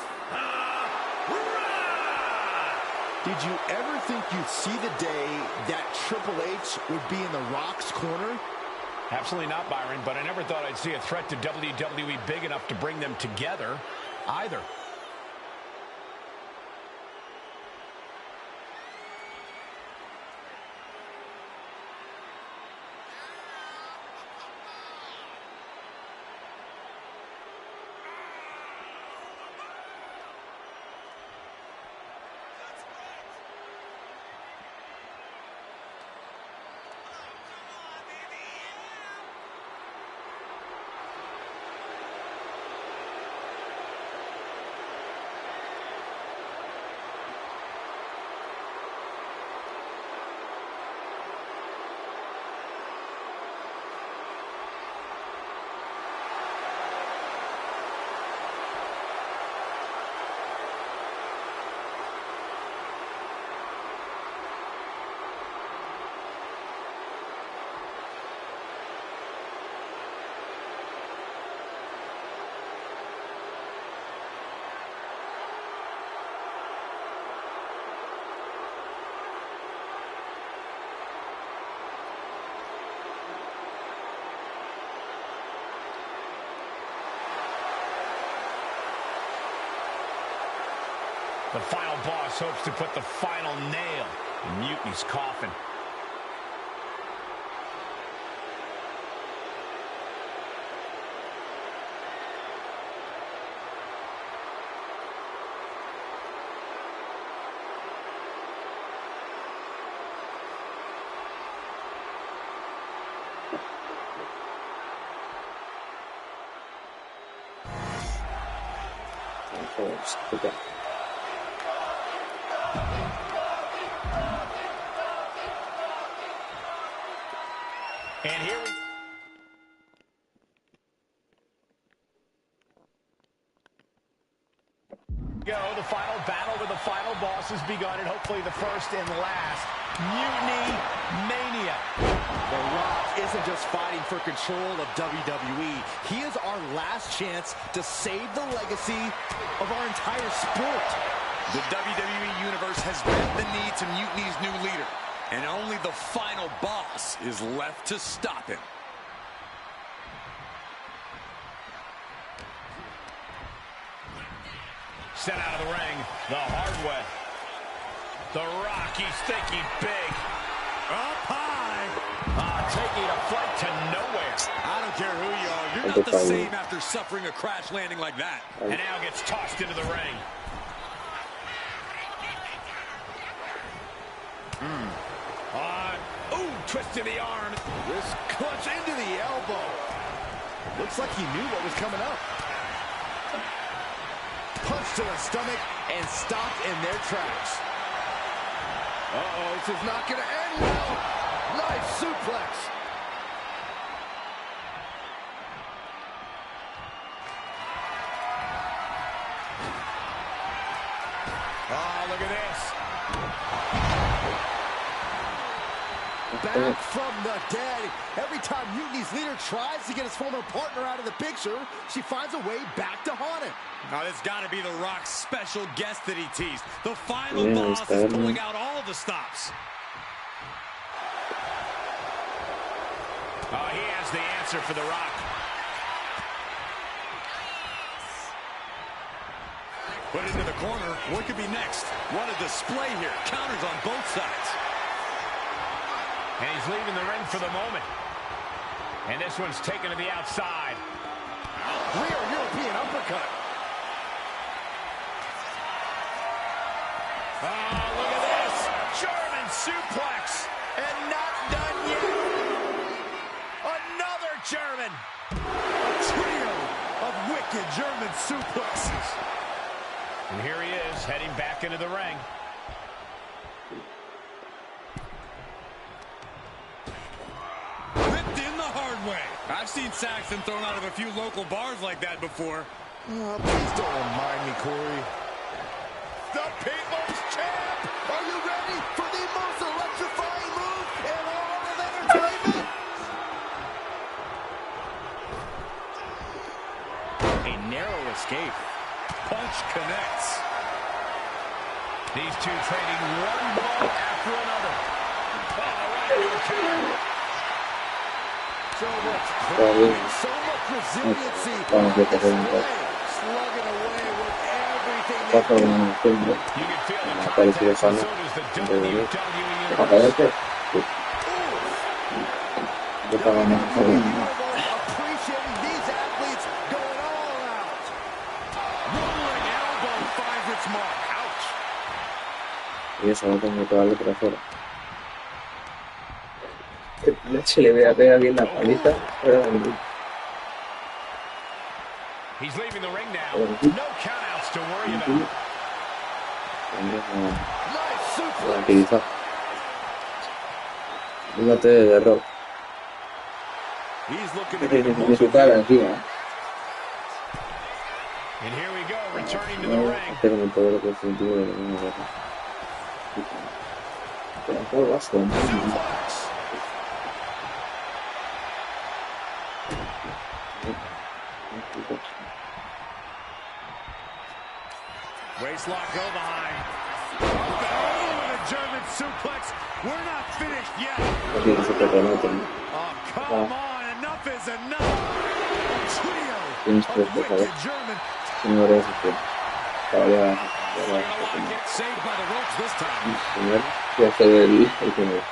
The Rock! Did you ever think you'd see the day that Triple H would be in The Rock's corner? Absolutely not, Byron, but I never thought I'd see a threat to WWE big enough to bring them together, either. The final boss hopes to put the final nail in Mutiny's coffin. Okay. And here we go. The final battle with the final boss has begun, and hopefully the first and last. Mutiny Mania. The Rock isn't just fighting for control of WWE. He is our last chance to save the legacy of our entire sport. The WWE Universe has bent the knee to Mutiny's new leader, and only the final boss is left to stop him. Sent out of the ring the hard way. The Rock, he's thinking big. Up high. Taking a flight to nowhere. I don't care who you are. You're not the same after suffering a crash landing like that. And now gets tossed into the ring. Twisting the arm. This clutch into the elbow. Looks like he knew what was coming up. Punch to the stomach and stopped in their tracks. Uh-oh, this is not going to end well. Nice suplex. Oh, look at this. Back from the dead. Every time Mutiny's leader tries to get his former partner out of the picture, she finds a way back to haunt him. Now, this got to be the Rock's special guest that he teased. The final boss is pulling out all the stops. Oh, he has the answer for the Rock. Put into the corner. What could be next? What a display here. Counters on both sides. And he's leaving the ring for the moment. And this one's taken to the outside. Rear European uppercut. Oh, look at this. German suplex. And not done yet. Another German. A trio of wicked German suplexes. And here he is, heading back into the ring. I've seen Saxton thrown out of a few local bars like that before. Please don't remind me, Corey. The People's Champ! Are you ready for the most electrifying move in all of entertainment? A narrow escape. Punch connects. These two trading one blow after another. So much resiliency. Slugging away with everything. You can feel the contact, so does the WWE Universe. Appreciating these athletes going all out. Rolling elbow finds its mark. Ouch. Y eso no tengo que darle por afuera. Se le vea pega bien la paliza. He's leaving the ring now. No countouts to worry about. Tranquiliza. Fíjate de error. He's looking de su cara encima. And here we go, returning to the ring. Hace como todo lo que es sentido de lo mismo. Pero bastante. Waistlock go behind. Oh, the German suplex. We're not finished yet. Oh, come on. Enough is enough. Trio of wicked German. Saved by the ropes this time. Señor, ya se ve el primero.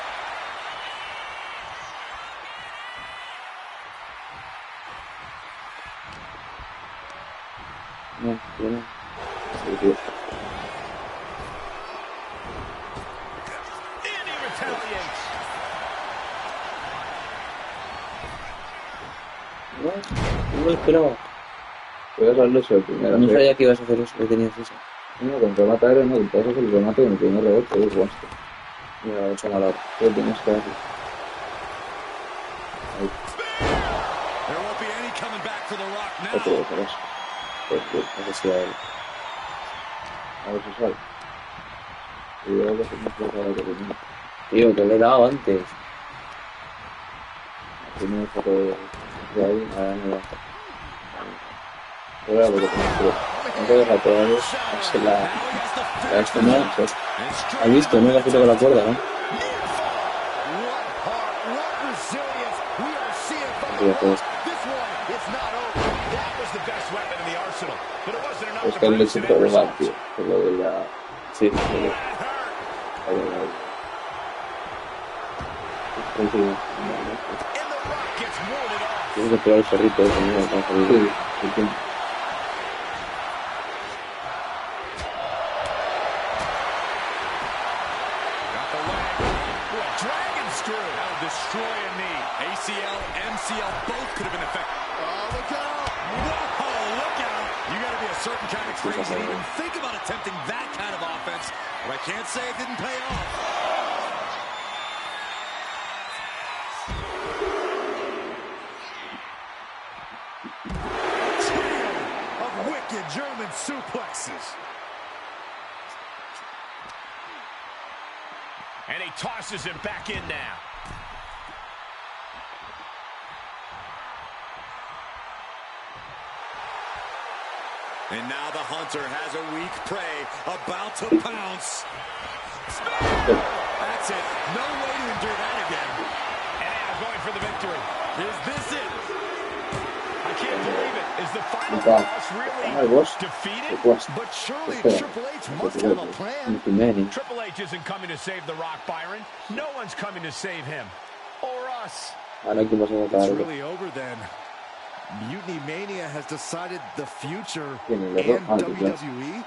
No, bueno. And he retaliates. No lo esperaba. Voy a hacerlo eso primero. No sabía que ibas a hacer eso, que tenías eso. No, con remate aéreo no, puedes hacer el remate con el primer rebote, igual. Mira, lo he hecho mal ahora. Lo tienes que hacer. Ahí. There won't be any coming back for the Rock now. No puedo hacer eso. Porque si a él. A ver si sale. Y luego lo hacemos por ahora que tenía. Tío, que le he dado antes. Primero foto de ahí, ahora me va. Ahora lo que tengo que hacer. No puedo dejar todavía. Se la esto no. Ha visto, ¿no? La foto con la cuerda, ¿no? Ya todo esto. Es que le siento robar, tío. Que lo de la... Sí, tienes que pegar el cerrito ese, ¿no? Para salir. Sí. Destroy a knee. ACL, MCL, both could have been affected. Oh, look out! Whoa, look out! You got to be a certain kind of crazy to even think about attempting that kind of offense. But I can't say it didn't pay off. Trio of wicked German suplexes. And he tosses him back in now. And now the hunter has a weak prey, about to pounce. Spear! That's it. No way to endure that again. And now going for the victory. Is this it? I can't believe it. Is the final boss really defeated? But surely Triple H must have a plan. Triple H isn't coming to save The Rock, Byron. No one's coming to save him. Or us. It's really over then. Mutiny Mania has decided the future and WWE.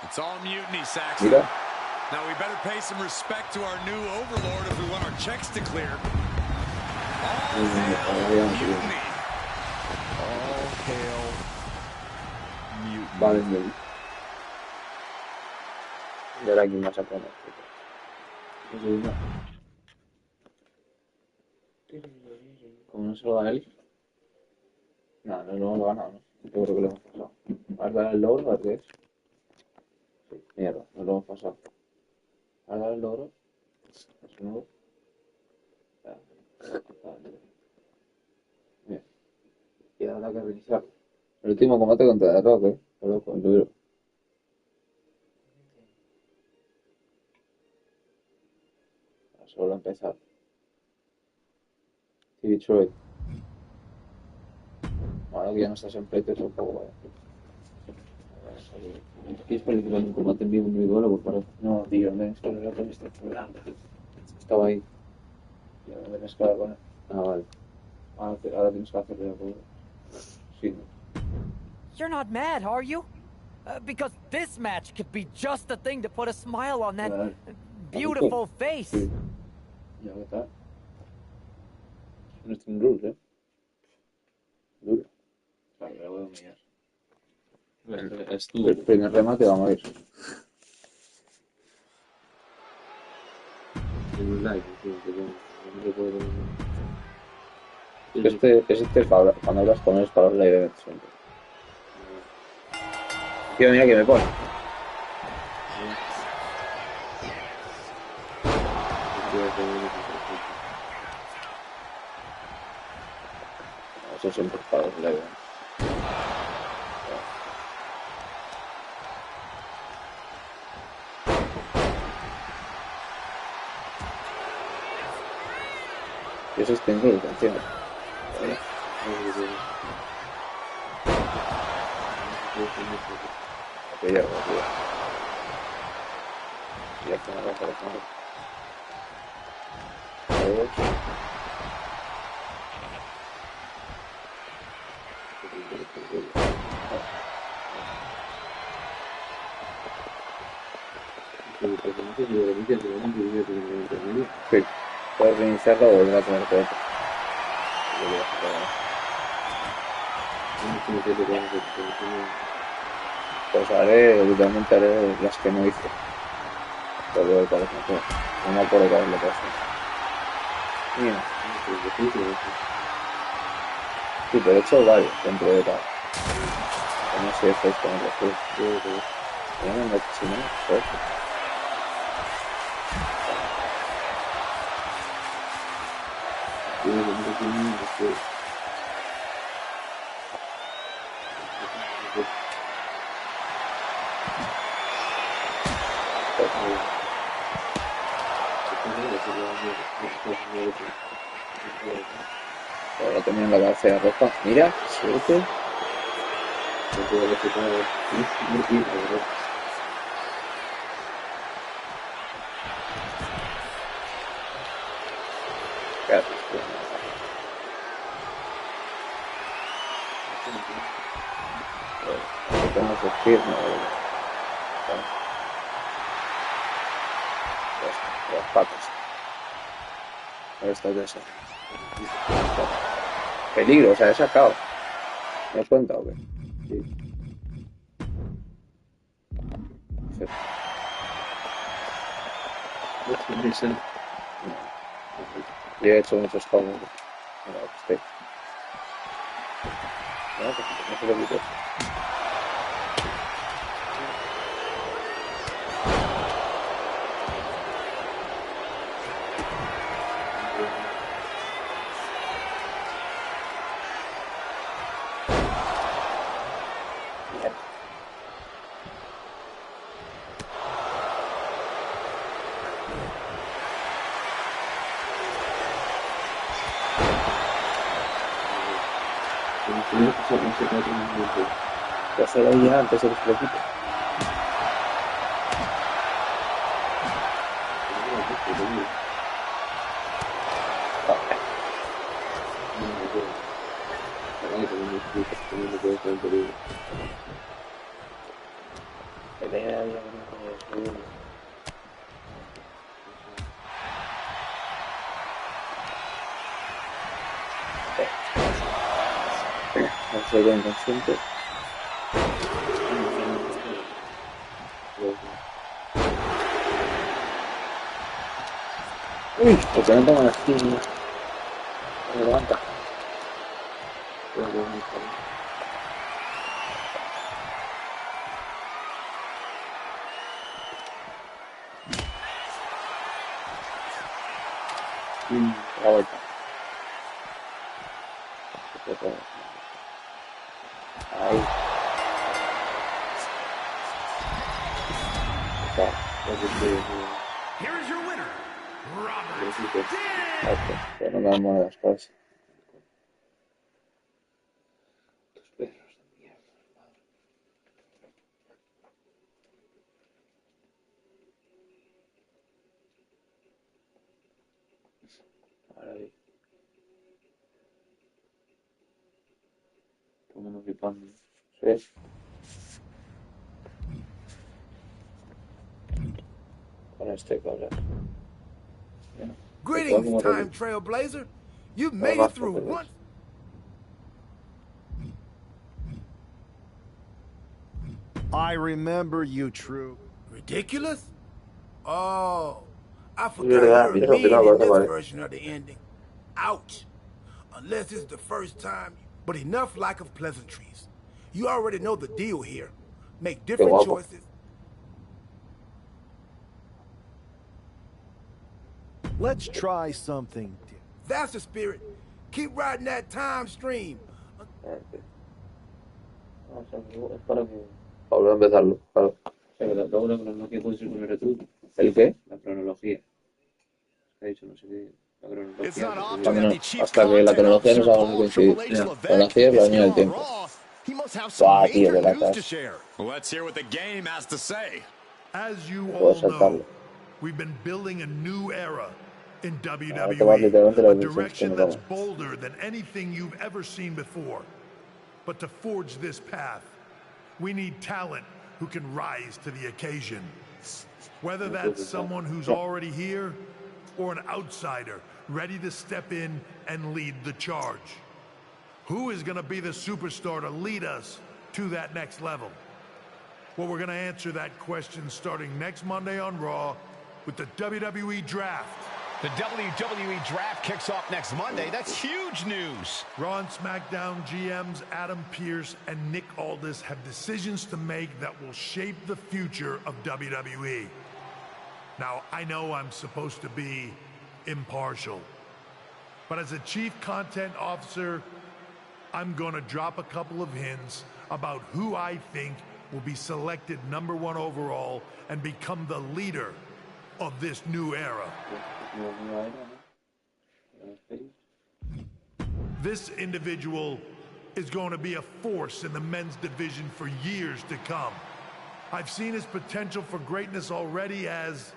It's all mutiny, Saxon. Now we better pay some respect to our new overlord if we want our checks to clear. All hail mutiny. All hail mutiny. Vale, y ahora aquí más a poner. Como no se lo da él. No, no lo hemos ganado, ¿no? Yo creo que lo hemos pasado. ¿Has dado el logro? ¿A qué es? Sí, mierda, no lo hemos pasado. ¿Has dado el logro? ¿Es nuevo? Bien. Y ahora que reiniciar. El último combate contra The Rock, ¿eh? Qué loco, el duro. Solo empezar. Sí, Detroit. Ahora que ya no estás en pleito es un poco vaya. ¿Quieres participar en un combate en vivo individual o por pareja? No, tío, no tienes que hablar con este programa. Estaba ahí. Ya no tienes que hablar con él. Ah, vale. Ahora tienes que hacerlo ya por... Sí. You're not mad, are you? Because this match could be just the thing to put a smile on that beautiful face. Sí. Ya, ¿qué tal? No es un rules, ¿eh? Duro. Claro, le voy a humillar. El primer remate va a morir. Este cuando hablas con él es para hablar de siempre. Tío, mira que me pone. Eso siempre es para los live. Y eso es tengo canciones. Ok, ya. Ya está, sí, puedes reiniciarlo o volver a tener todo. Pues literalmente haré las que no hice. Pero de cuáles no. No me acuerdo cuál es lo que hace. Mira. Sí, pero he hecho varios dentro de tal. No sé si es con el resto. Ya me he hecho ¿no? Ahora tenía la cabeza roja. Mira, suerte. Las patas. Esto es de eso. Peligro, o sea, he sacado. ¿Me das cuenta o qué? Sí. Yo he hecho muchos juegos. No, no se lo quito. Ya se lo ya antes de que se lo quite. No se ve inconsciente. Uy, porque no toman así. Me levanta. La vuelta. Ahí. Here is your winner, Robert. Pero no me dan monedas, ¿sabes? Ahí. Todo el mundo flipando. ¿Sí? Con este cabrón. Greetings, time trailblazer. You've made it through one. I remember you, True. Ridiculous? Oh, I forgot you're mean in this version of the ending. Ouch. Unless it's the first time. But enough lack of pleasantries. You already know the deal here. Make different choices. Let's try something different. That's the spirit. Keep riding that time stream. Volver a empezarlo, claro. Pero luego la cronología puede ser un retruco. ¿El qué? La cronología. Ha dicho, no sé qué. La It's not cronología. often that the chief Hasta que la content cronología no officer se haga of muy all coincidir. Triple H's La Levesque cronología es la is línea here del on tiempo. Raw. He must have some Buah, tío, major que la news to cas. share. Let's hear what the game has to say. As you Puedo all know, saltarlo. we've been building a new era in Ahora tomar WWE, literalmente a las decisiones que direction me that's toman. bolder than anything you've ever seen before. But to forge this path, we need talent who can rise to the occasion. Whether that's someone who's already here or an outsider ready to step in and lead the charge. Who is going to be the superstar to lead us to that next level? Well, we're going to answer that question starting next Monday on Raw with the WWE Draft. The WWE Draft kicks off next Monday. That's huge news. Raw and SmackDown GMs Adam Pearce and Nick Aldis have decisions to make that will shape the future of WWE. Now, I know I'm supposed to be impartial, but as a chief content officer, I'm gonna drop a couple of hints about who I think will be selected #1 overall and become the leader of this new era. This individual is going to be a force in the men's division for years to come. I've seen his potential for greatness already as...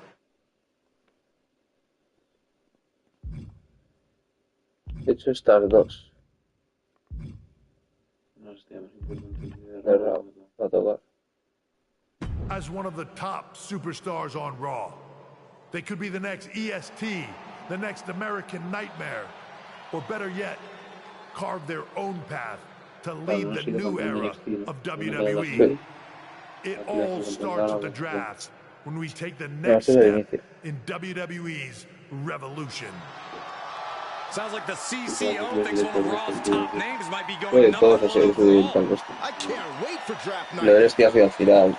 De hecho, estas dos. No sé, más importante. Va a tocar. As one of the top superstars on Raw. They could be the next EST, the next American Nightmare, or better yet, carve their own path to lead the new era of WWE. It all starts at the draft when we take the next step in WWE's revolution. Sounds like the CCO thinks one of Raw's top names might be going number one overall. I can't wait for draft night. Lo del este ha sido al final.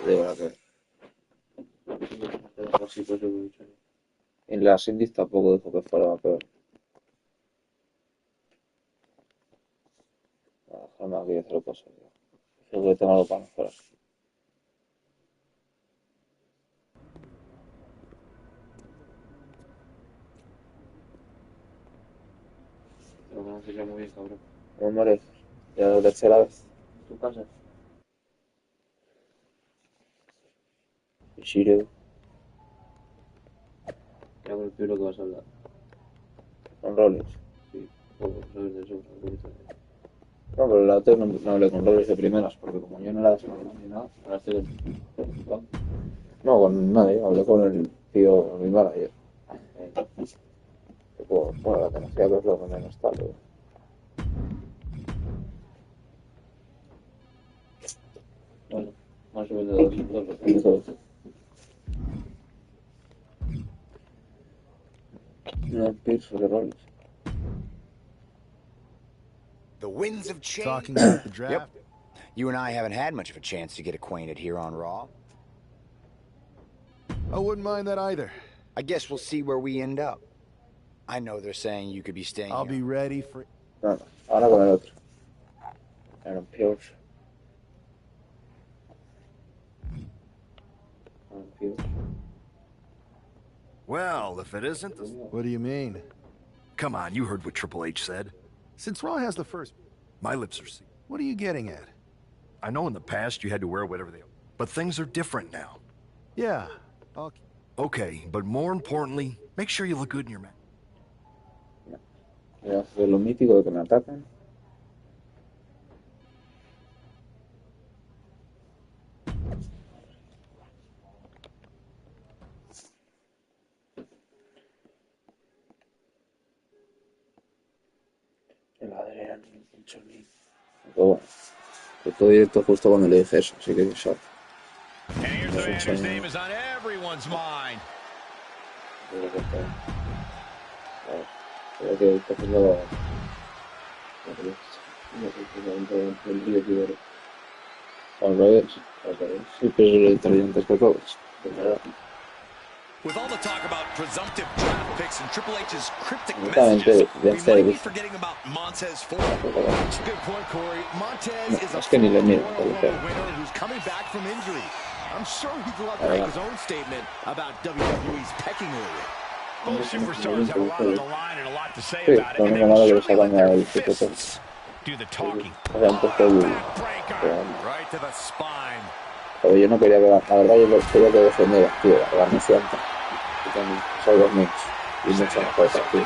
De verdad que... En las indies tampoco dijo que fuera peor. Déjame aquí hacer cosas. Creo que tengo algo para mejorar. Te lo conoces ya muy bien, cabrón. No mueres. Ya la tercera vez. ¿Tu casa? Shireo. Ya con el primero que vas a hablar. Con Rollins. Sí, sabes de eso. No, pero la otra no hablé con Rollins de primeras, porque como yo no era de SmackDown ni nada, ahora estoy con... No, con nadie, hablé con el tío, mi manager. Bueno, la tecnología que es lo que menos tal, pero... Bueno, más o menos dos. No, Pierce de Rollins. The winds have changed. Talking about the draft? Yep. You and I haven't had much of a chance to get acquainted here on Raw. I wouldn't mind that either. I guess we'll see where we end up. I know they're saying you could be staying I'll here. be ready for... No, ahora con el otro. Aaron Pierce. Well, if it isn't... What do you mean? Come on, you heard what Triple H said. Since Raw has the first... My lips are sealed. What are you getting at? I know in the past you had to wear whatever they... But things are different now. Yeah. Okay, but more importantly, make sure you look good in your match. Voy a hacer lo mítico de que me atacan. El Adrián, el Choni. Pero bueno, que todo directo justo cuando le dije eso, así que sabe. And here's the man whose name is on everyone's mind. Creo que está haciendo al revés. Sí, pero es inteligente que todos. With all the talk about presumptive draft picks and Triple H's cryptic messages, we might be forgetting about Montez Ford. That's a good point, Corey. Montez is a Royal winner who's coming back from injury. I'm sure he'd love to make his own statement about WWE's pecking order. Both superstars have a lot on the line and a lot to say about it, and they will certainly let their fists do the talking. Right to the spine. Pero yo no quería que la verdad yo quería que defendiera, tío, la verdad me siento. Y también soy dos mix y mucho mejor tío.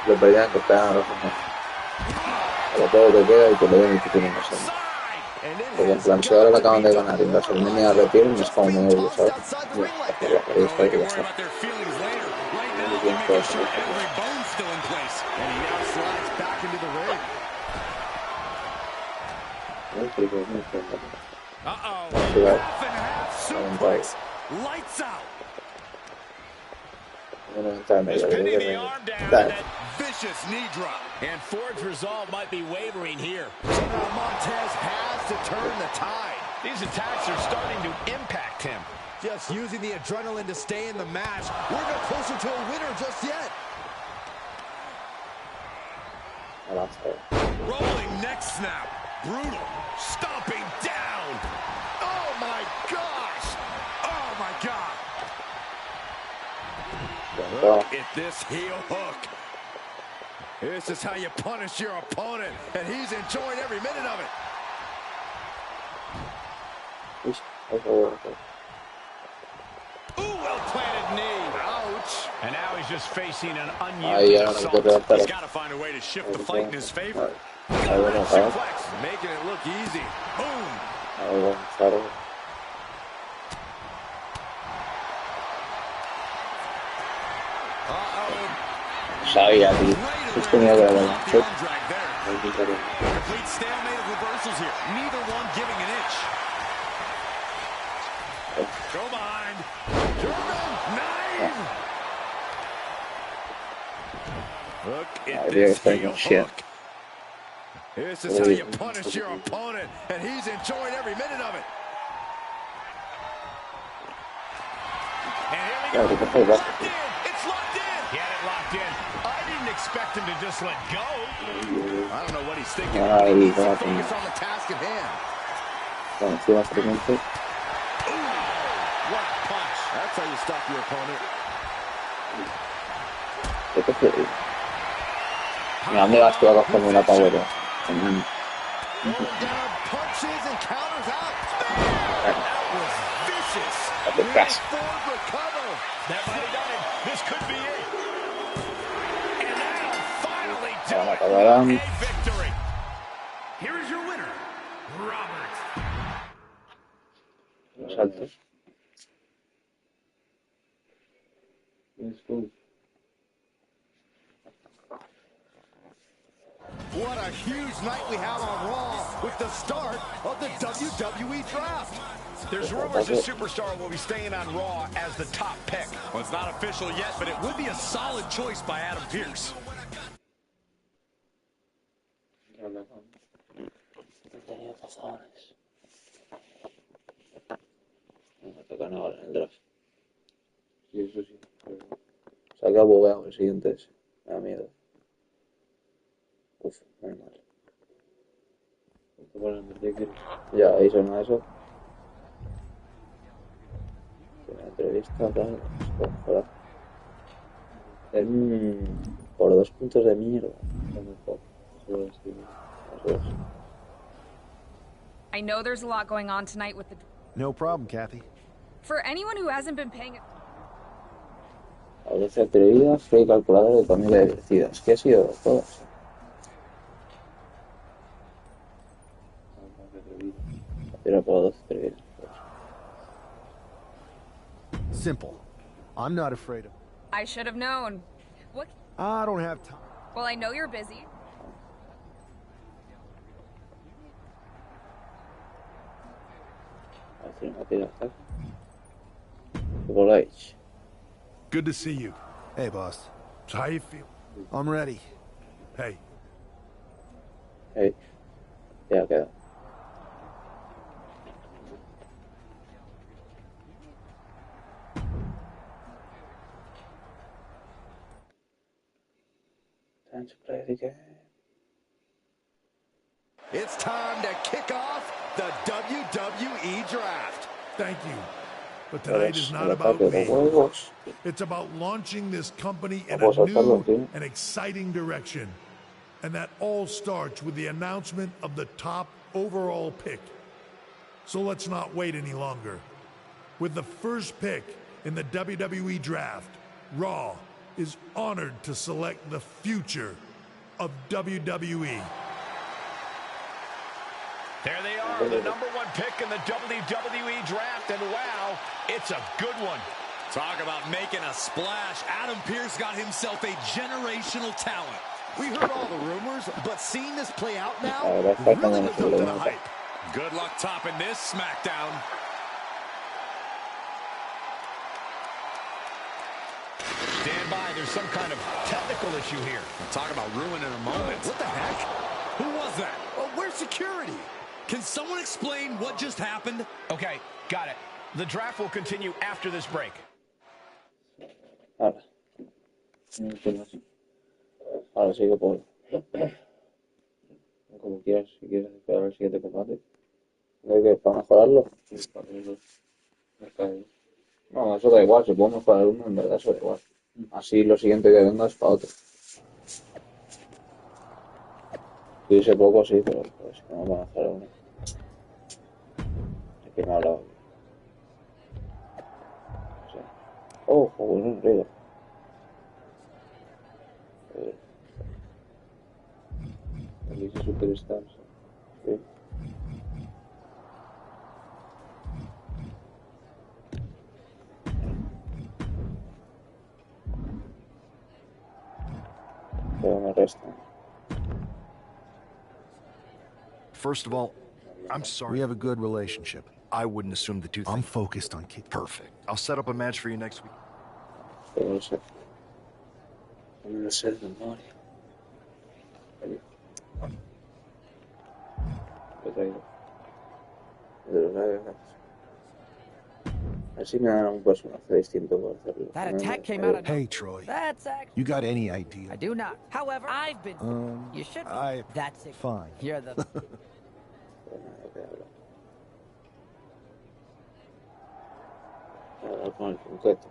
Lo perdían que pegan a los ojos. Pero todo lo que queda y que le den el título no sé. Porque en plan, si ahora le acaban de ganar y en WrestleMania retiran, es como muy obvio, ¿sabes? Ahí está, que ya está. Lights out. He's pinning the arm down. That vicious knee drop. And Ford's resolve might be wavering here. Somehow Montez has to turn the tide. These attacks are starting to impact him. Just using the adrenaline to stay in the match. We're no closer to a winner just yet. Rolling neck snap. Brutal. Stomping down. Oh my gosh. Oh my God. Look at this heel hook. This is how you punish your opponent, and he's enjoying every minute of it. Ooh, well-planted knee. Ouch. And now he's just facing an unyielding assault. He's got to find a way to shift the fight in his favor. Suplex, making it look easy. Boom. Sabía, tío. Es que me iba a quedar la Complete stalemate of reversals here. Neither one giving an inch. Go behind. German knife. Look at this heel hook. This is how you punish your opponent, and he's enjoying every minute of it. And here we go. It's locked in. It's locked in. He had it locked in. I didn't expect him to just let go. I don't know what he's thinking. He's focused on the task at hand. Bueno, sí, básicamente. What a punch. That's how you stop your opponent. Mira, ¿dónde vas tú a cogerme una power? Going down, punches and counters out. That was vicious. Forward recover. That might have done it. This could be it. And now, finally, do it. A victory. Here is your winner, Robert. Salto. What a huge night we have on Raw with the start of the WWE Draft. There's rumors this superstar will be staying on Raw as the top pick. Well, it's not official yet, but it would be a solid choice by Adam Pearce. Me tocan ahora en el draft. Sí, eso sí. Se acaba bugueado el siguiente ese. Me da miedo. Uf, muy mal. Ya, ahí suena eso. Una entrevista, tal. Ojalá. Por 2 puntos de mierda. Lo mejor. I know there's a lot going on tonight with the... No problem, Kathy. For anyone who hasn't been paying... Audiencia atrevida, frío y calculador de familia divertidas. ¿Qué ha sido todas? Pero por 12 atrevidas. Simple. I'm not afraid of... I should have known. What? I don't have time. Well, I know you're busy. Good to see you. Hey, boss. So how you feel? I'm ready. Hey. Hey. Ya queda. Time to play the game. It's time to kick off the WWE Draft. Thank you. But tonight is not about me. It's about launching this company in a new and exciting direction. And that all starts with the announcement of the top overall pick. So let's not wait any longer. With the first pick in the WWE Draft, Raw is honored to select the future of WWE. There they are, the #1 pick in the WWE Draft, and wow, it's a good one. Talk about making a splash. Adam Pearce got himself a generational talent. We heard all the rumors, but seeing this play out now really lived up to the hype. Good luck topping this SmackDown. Stand by, there's some kind of technical issue here. We'll talk about ruining a moment. What the heck? Who was that? Where's security? Can someone explain what just happened? Okay, got it. The draft will continue after this break. Ahora. Ahora sigo por... Como quieras, si quieres esperar al siguiente combate. ¿De qué? ¿Para mejorarlo? No, eso da igual, si puedo mejorar uno, en verdad eso da igual. Así lo siguiente que venga es para otro. Yo hice poco, sí, pero pues, no van a hacer uno. ¿De qué me ha hablado? No sé. Oh, juego en un ruido. Dice Superstars. Sí. Pero me resta. First of all, I'm sorry. We have a good relationship. I wouldn't assume the two things. I'm focused on kicking. Perfect. I'll set up a match for you next week. Pero no sé. No sé de memoria. Lo he traído. De los labios. Así me dan un personaje distinto por hacerlo. That attack came out of... Hey, Troy. That's actually... You got any idea? I do not. However, I've been... You should be. That's it. Fine. You're the... Con el concreto.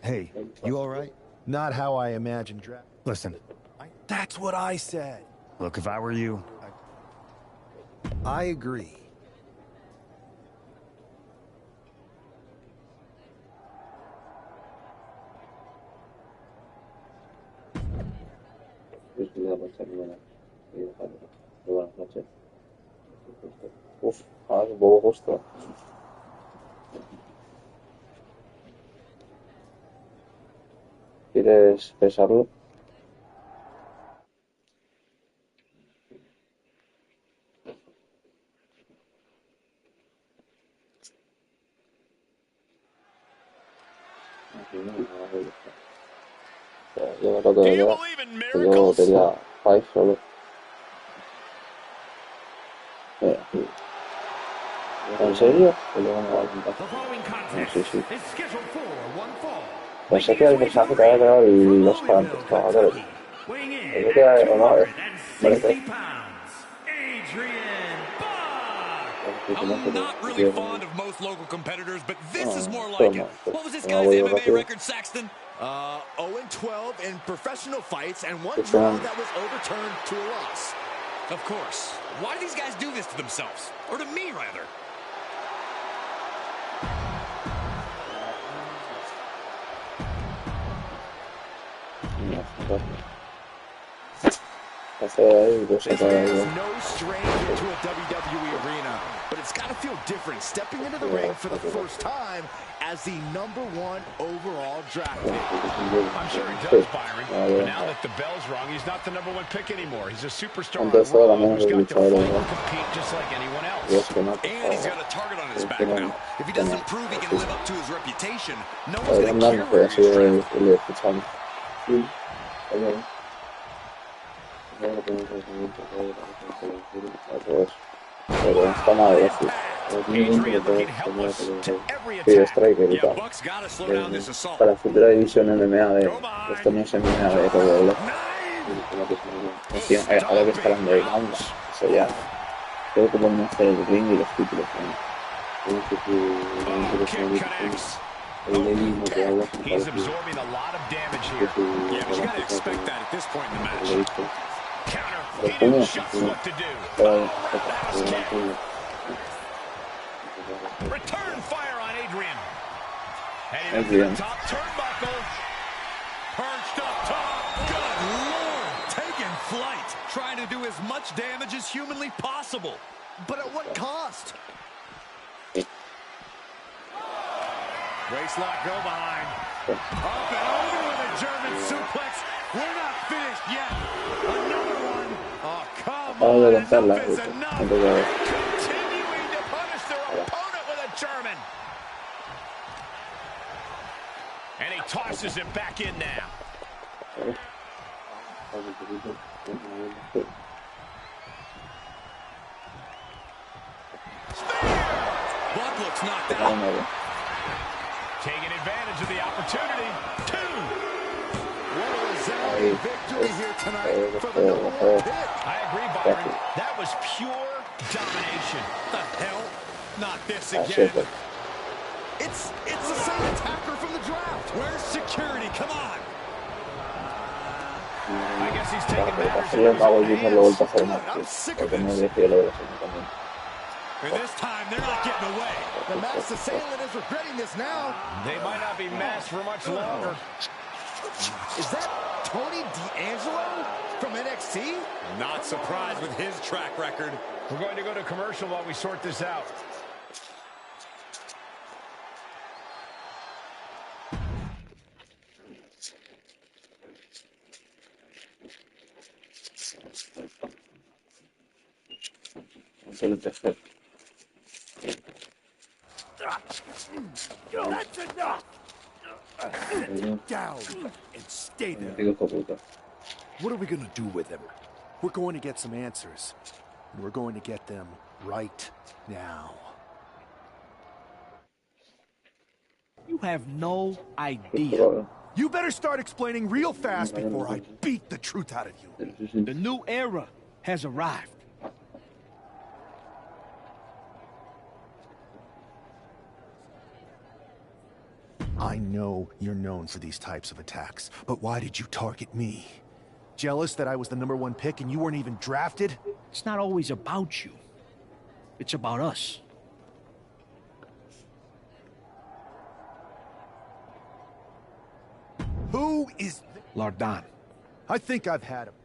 Hey, you all right? Not how I imagined draft. Listen. That's what I said. Look, if I were you... I agree. Uf, es un poco justo. ¿Quieres pesarlo? Yo creo que yo tenía 5 solo. ¿En serio? Sí, sí. Pensé que el personaje que había creado los trabajadores. Pensé que era o no, parece. I'm not really fond of most local competitors, but this is more like it. What was this guy's MMA record, Saxton? 0-12 in professional fights and one draw that was overturned to a loss. Of course. Why do these guys do this to themselves? Or to me, rather? This man is no stranger to a WWE arena, but it's got to feel different stepping into the ring for the first time as the #1 overall draft pick. I'm sure he does, Byron, but now that the bell's rung, he's not the #1 pick anymore. He's a superstar on Raw who's got to fight and compete just like anyone else. And he's got a target on his back now. If he doesn't prove he can live up to his reputation, no one's going to care where he's drafted. Pero está mal, sí. Para futura división MMA de esto no es MMA de WWE. Ahora que está la Underground, eso ya. Creo que podemos hacer el ring y los títulos. He's absorbing a lot of damage here. Yeah, but you got to expect that at this point in the match. Counter. He knew just what to do. Return fire on Adrian. Heading to the top turnbuckle. Perched up top. Good Lord. Taking flight. Trying to do as much damage as humanly possible. But at what cost? Waistlock go behind. Up and over with a German suplex. We're not finished yet. Another one. Oh, come on. Enough is enough. Continuing to punish their opponent with a German. And he tosses it back in now. Buck looks knocked out. Taking advantage of the opportunity. 2. What a resounding victory here tonight for the #1 pick. I agree, Byron. That was pure domination. The hell? Not this again. It's the same attacker from the draft. Where's security? Come on. Para hacerle el pago y lo vuelto a hacer más, tío. Porque no decía lo de la semana también. And this time, they're not getting away. The masked assailant is regretting this now. They might not be masked for much longer. Is that Tony D'Angelo from NXT? Not surprised with his track record. We're going to go to commercial while we sort this out. That's enough! Sit down and stay there. What are we gonna do with him? We're going to get some answers. And we're going to get them right now. You have no idea. You better start explaining real fast before I beat the truth out of you. The new era has arrived. I know you're known for these types of attacks, but why did you target me? Jealous that I was the #1 pick and you weren't even drafted? It's not always about you. It's about us. Who is... Lardan. I think I've had him.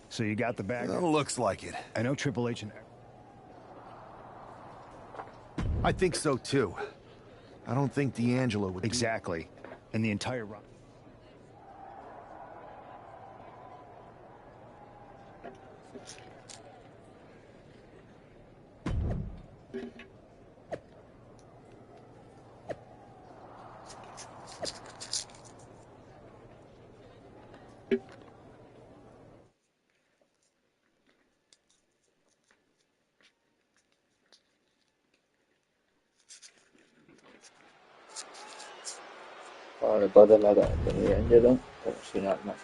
So you got the bag? Looks like it. I know Triple H and... I think so too. I don't think D'Angelo would... Exactly. And the entire run. Vale, para la cara de Mi Angelo, como si nada más.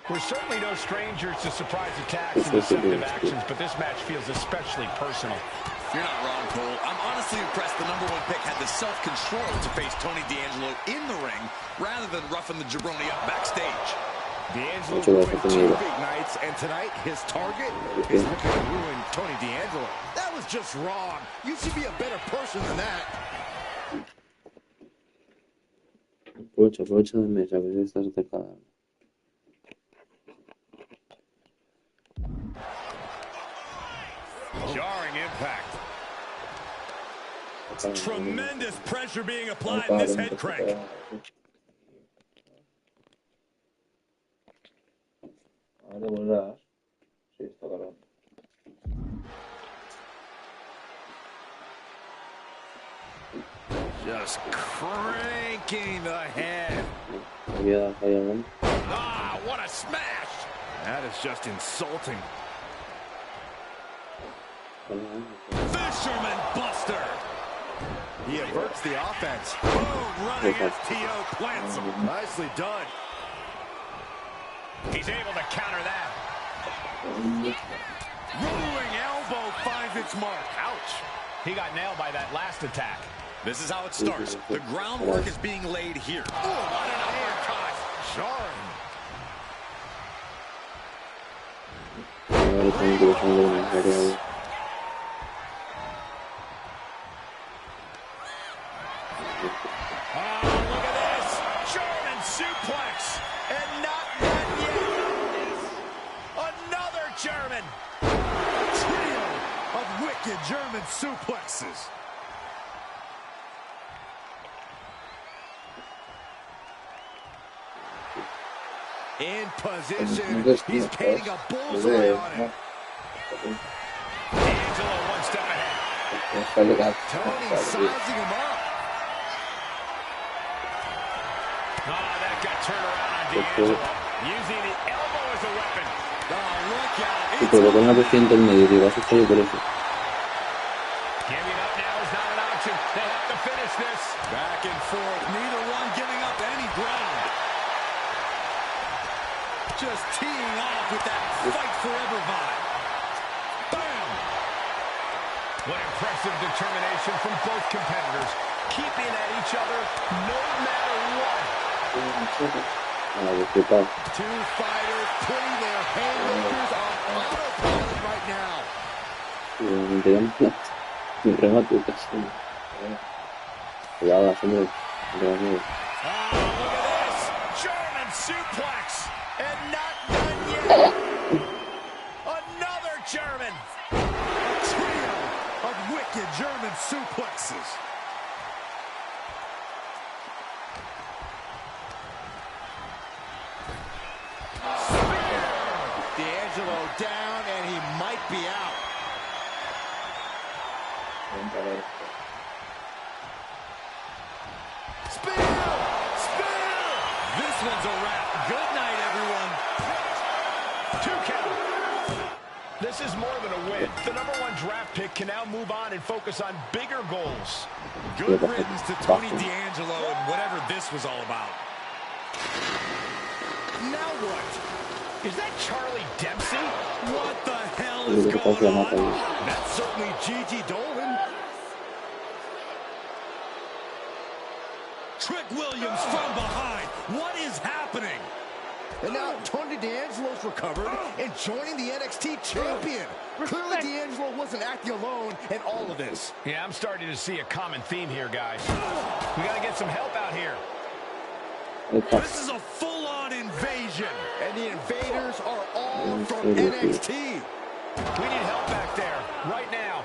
We're certainly no strangers to surprise attacks and deceptive actions, but this match feels especially personal. You're not wrong, Cole. I'm honestly impressed the #1 pick had the self-control to face Tony D'Angelo in the ring rather than roughing the jabroni up backstage. D'Angelo ruined 2 big nights, and tonight his target is looking to ruin Tony D'Angelo. That was just wrong. You should be a better person than that. Aprovecha de mesa, que estás cerca. Jarring impact. Tremendous pressure being applied in this head crank. Ahora volverás. Sí, está claro. Just cranking the head. Ah, what a smash! That is just insulting. Fisherman Buster. He averts the offense. Boom, running STO plants him. Nicely done. He's able to counter that. Rolling elbow finds its mark. Ouch. He got nailed by that last attack. This is how it starts. The groundwork is being laid here. Oh, what an uppercut. Jarring. Look at this. German suplex. And not done yet. Another German. Trio of wicked German suplexes. In position. He's painting a bullseye on it. Angelo one step ahead. Tony sizing him up. That got turned around on D'Angelo. Using the elbow as a weapon. Look out. Y por lo que no reciente el medio, digo, has hecho yo por eso. Giving up now is not an option. They have to finish this. Back and forth. Neither one giving up any ground. Just teeing off with that fight forever vibe. Bam! What impressive determination from both competitors. Keeping at each other no matter what. Two fighters putting their haymakers on autopilot right now. Look at this. German suplex. And not done yet. Another German. A trio of wicked German suplexes. D'Angelo down, and he might be out. Spear! Spear! This one's a wrap. Good night, everyone. 2 count. This is more than a win. The #1 draft pick can now move on and focus on bigger goals. Good riddance to Tony D'Angelo and whatever this was all about. Now what? Is that Charlie Dempsey? What the hell is going on? That's certainly Gigi Dolan. Trick Williams from behind. What is happening? And now Tony D'Angelo's recovered and joining the NXT champion. Clearly D'Angelo wasn't acting alone in all of this. Yeah, I'm starting to see a common theme here, guys. We got to get some help out here. This is a full-on invasion, and the invaders are all from NXT. We need help back there, right now.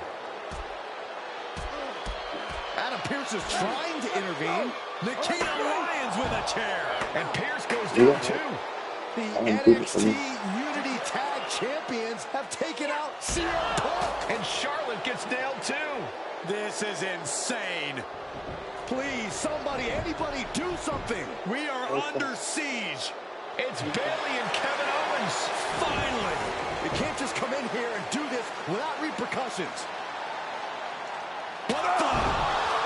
Adam Pearce is trying to intervene. Nikita Lyons with a chair. And Pearce goes down, too. The NXT Unity Tag Champions have taken out CM Punk. And Charlotte gets nailed, too. This is insane. Please, somebody, anybody, do something. We are under siege. It's Bayley and Kevin Owens. Finally. You can't just come in here and do this without repercussions. What the?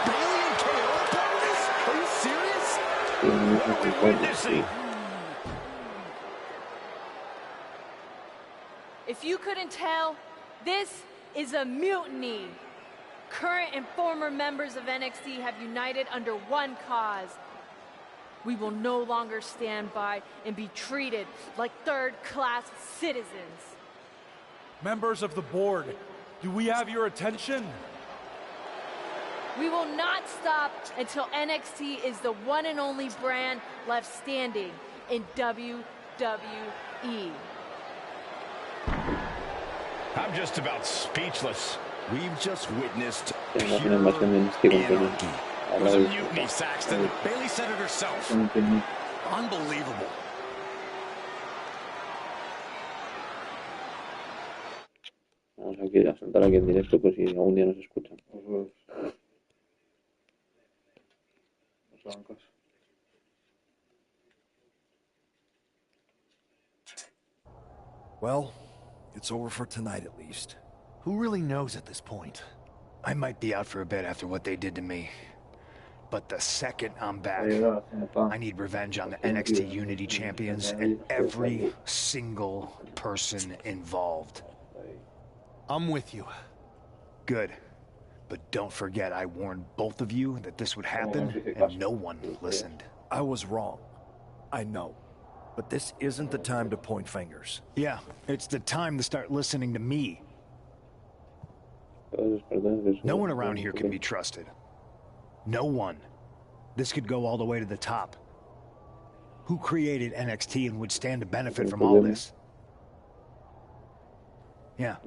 Bayley and KO part of this? Are you serious? What are we witnessing? If you couldn't tell, this is a mutiny. Current and former members of NXT have united under one cause. We will no longer stand by and be treated like third-class citizens. Members of the board, do we have your attention? We will not stop until NXT is the one and only brand left standing in WWE. I'm just about speechless. We've just witnessed pure anarchy. It was a mutiny, Saxton. Bayley said it herself. Unbelievable. Vamos aquí a sentar aquí en directo por si algún día nos escuchan. Well, it's over for tonight at least. Who really knows at this point? I might be out for a bit after what they did to me. But the second I'm back, I need revenge on the NXT Unity Champions and every single person involved. I'm with you. Good. But don't forget I warned both of you that this would happen, and no one listened. I was wrong. I know. But this isn't the time to point fingers. Yeah, it's the time to start listening to me. No one around here can be trusted. No one. This could go all the way to the top. Who created NXT and would stand to benefit from all this? Yeah.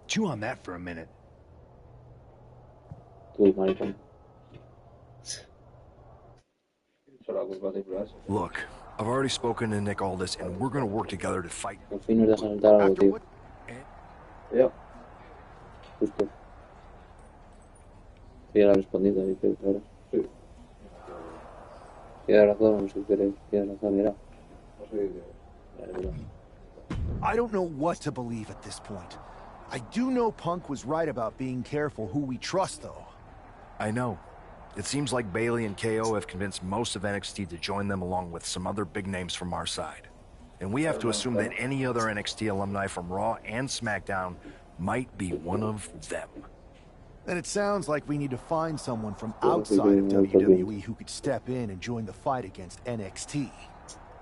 Chew on that for a minute. Look, I've already spoken to Nick Aldis, and we're gonna work together to fight. Al fin nos dejan entrar algo, tío. Ya. Justo. Sí, ya la he respondido, dice, ahora. Sí. Tiene razón, no sé qué eres. Tiene razón, mira. I don't know what to believe at this point. I do know Punk was right about being careful who we trust, though. I know. It seems like Bayley and KO have convinced most of NXT to join them along with some other big names from our side. And we have to assume that any other NXT alumni from Raw and SmackDown might be one of them. Then it sounds like we need to find someone from outside of WWE who could step in and join the fight against NXT.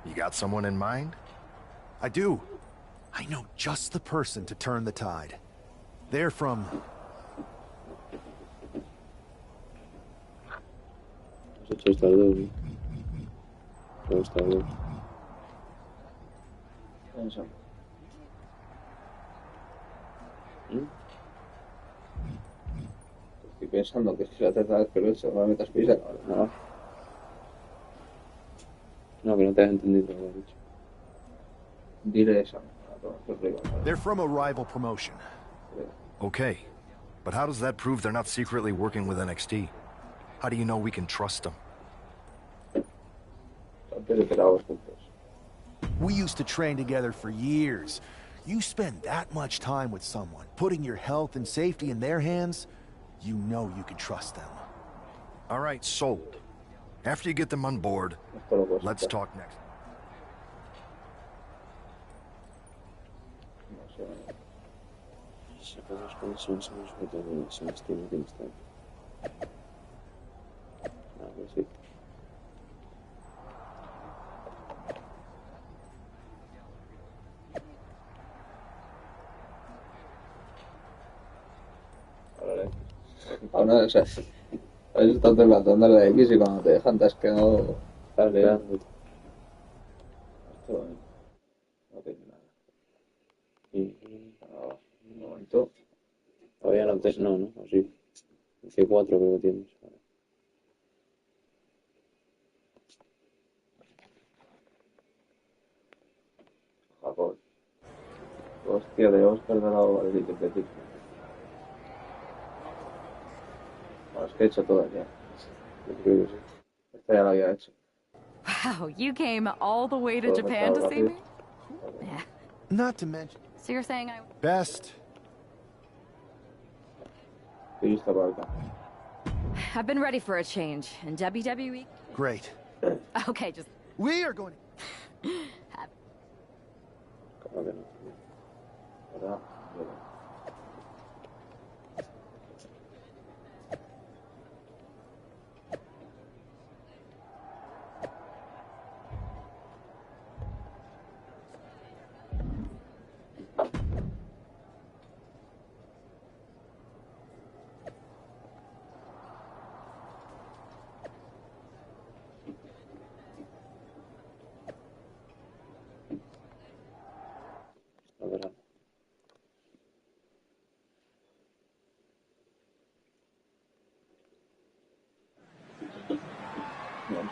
You got someone in mind? I do. I know just the person to turn the tide. They're from... Estoy pensando que es la tercera vez que lo he hecho, no me metas prisa, cabrón. No, que no te has entendido lo que he dicho. Dile esa. They're from a rival promotion. Okay, but how does that prove they're not secretly working with NXT? How do you know we can trust them? We used to train together for years. You spend that much time with someone, putting your health and safety in their hands, you know you can trust them. All right, sold. After you get them on board, let's talk next. Ahora, o sea, has estado todo el rato dándole a X y cuando te dejan te has quedado... Estás liando. Esto no tiene nada. Un momento. Todavía no te... No, ¿no? Así. C4 creo que tienes. Japón. Hostia, de Oscar de la Elite Petit. Bueno, es que he hecho todas ya. Yo creo que sí. Esta ya la había hecho. Wow, you came all the way to Japan to see me? Yeah. Not to mention... So you're saying I... Best. I've been ready for a change in WWE. Great. Okay, just... We are going to...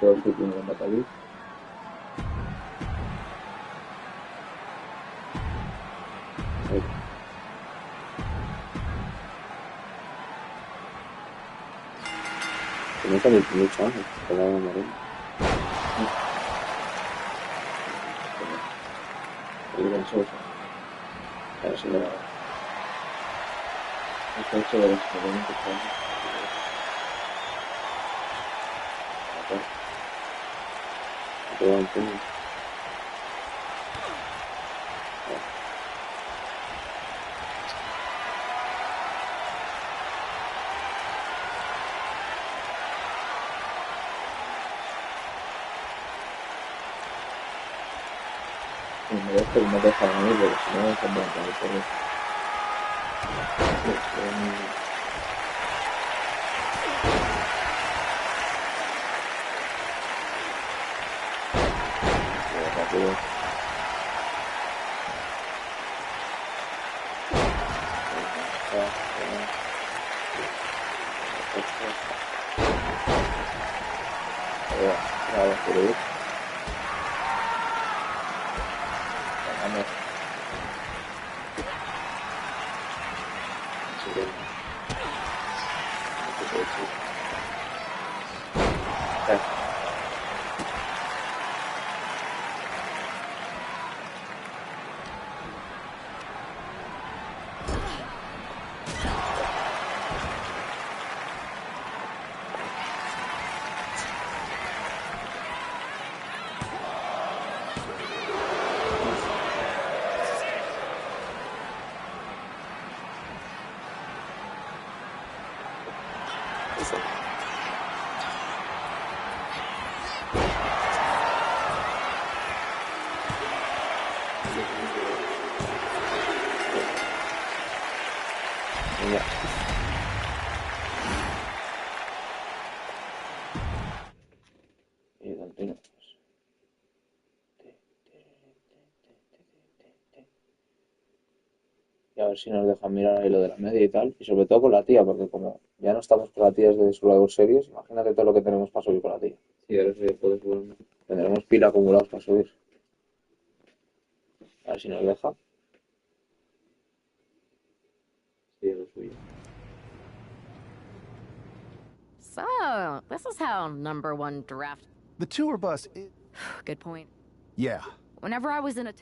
Todo el sitio en batalla. No está mucho antes, pero vamos a morir. El ganchoso. A ver si me da. Está hecho de los componentes. Me voy a hacer una cosa a mí, porque si no me están dando el poder. Y continuamos. Y a ver si nos dejan mirar ahí lo de la media y tal. Y sobre todo con la tía, porque como ya no estamos con la tía desde Survivor Series, imagínate todo lo que tenemos para subir con la tía. Sí, ahora se puede subir. Tendremos pila acumulados para subir. A ver si nos deja. Sí, lo suyo. So, this is how #1 draft. The tour bus. Good point. Yeah. Whenever I was in a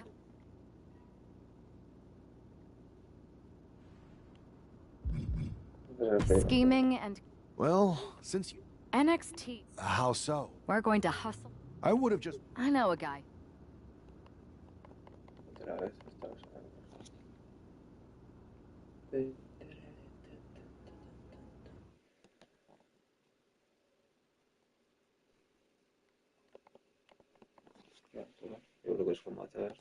scheming and Well, since you. NXT. How so? We're going to hustle. I would have just. I know a guy. Yo creo que es como hacer.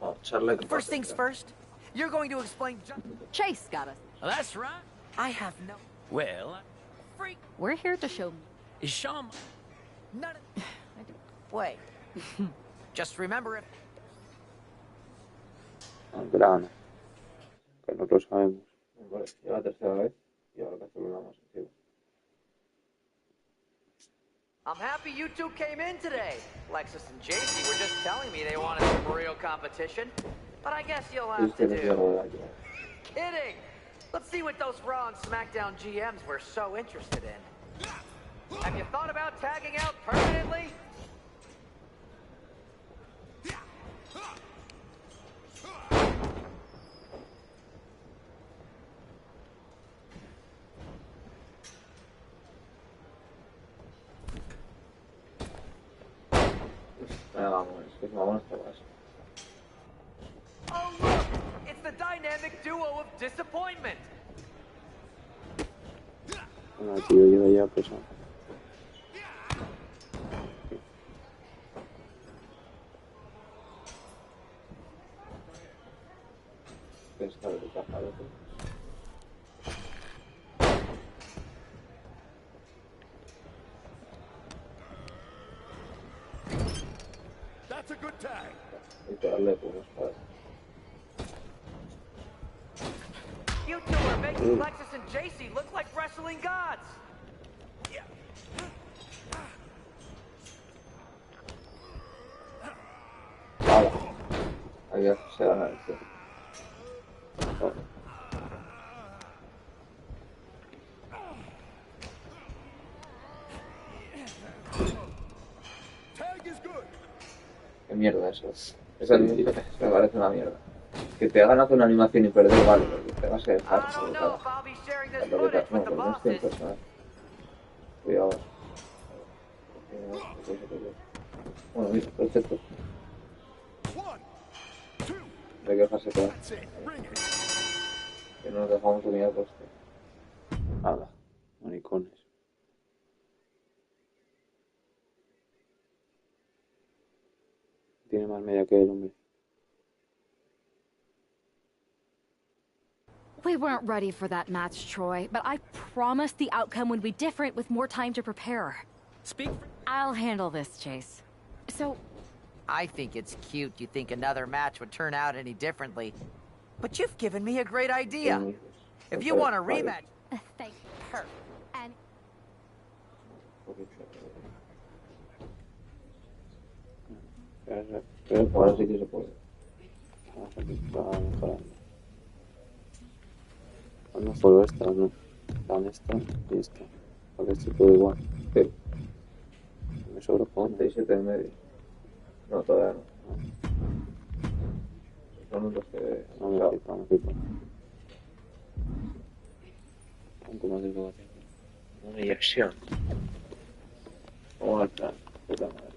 Oh, Charlotte. First things first, you're going to explain. Chase got us. That's right. I have no. Well, Freak. We're here to show. Sean. None of... Wait. Just remember it. Al grano. Que no lo sabemos. Vale, ya la tercera vez. Y ahora que hacer una más encima. I'm happy you two came in today. Lexus and JC were just telling me they wanted some real competition. But I guess you'll have to do. Kidding! Let's see what those Raw and SmackDown GMs were so interested in. Have you thought about tagging out permanently? Vamos, es que vamos a base. Oh look! It's the dynamic duo of disappointment! Bueno, tío, yo ya pues no. Esta vez está parado. That's a good tag. Hay que darle pues para. You two are making Lexus and JC look like wrestling gods! Nada. Ahí se gana este. Oh. Qué mierda eso. Esa me parece una mierda. Que te hagan hacer una animación y perder, vale, porque te vas a dejar. Lo que te no, porque no estoy personal. Cuidado. Bueno, mira, perfecto. Hay que dejarse quedar. Que no nos dejamos unidad de coste. Nada, maricones. Tiene más media que el hombre. We weren't ready for that match, Troy, but I promised the outcome would be different with more time to prepare. I'll handle this, Chase. So... I think it's cute you think another match would turn out any differently. But you've given me a great idea. If you want a rematch... Thank her. And... Pero ahora sí que se puede. Está mejorando. No solo esta, no. Dan esta y esta. Porque esto todo igual. Pero me sobra 47 en medio. No, todavía no. Son los que... No me flipa, me flipa. ¿Cuánto más tengo que hacer? Una inyección. Vamos al plan. Puta madre.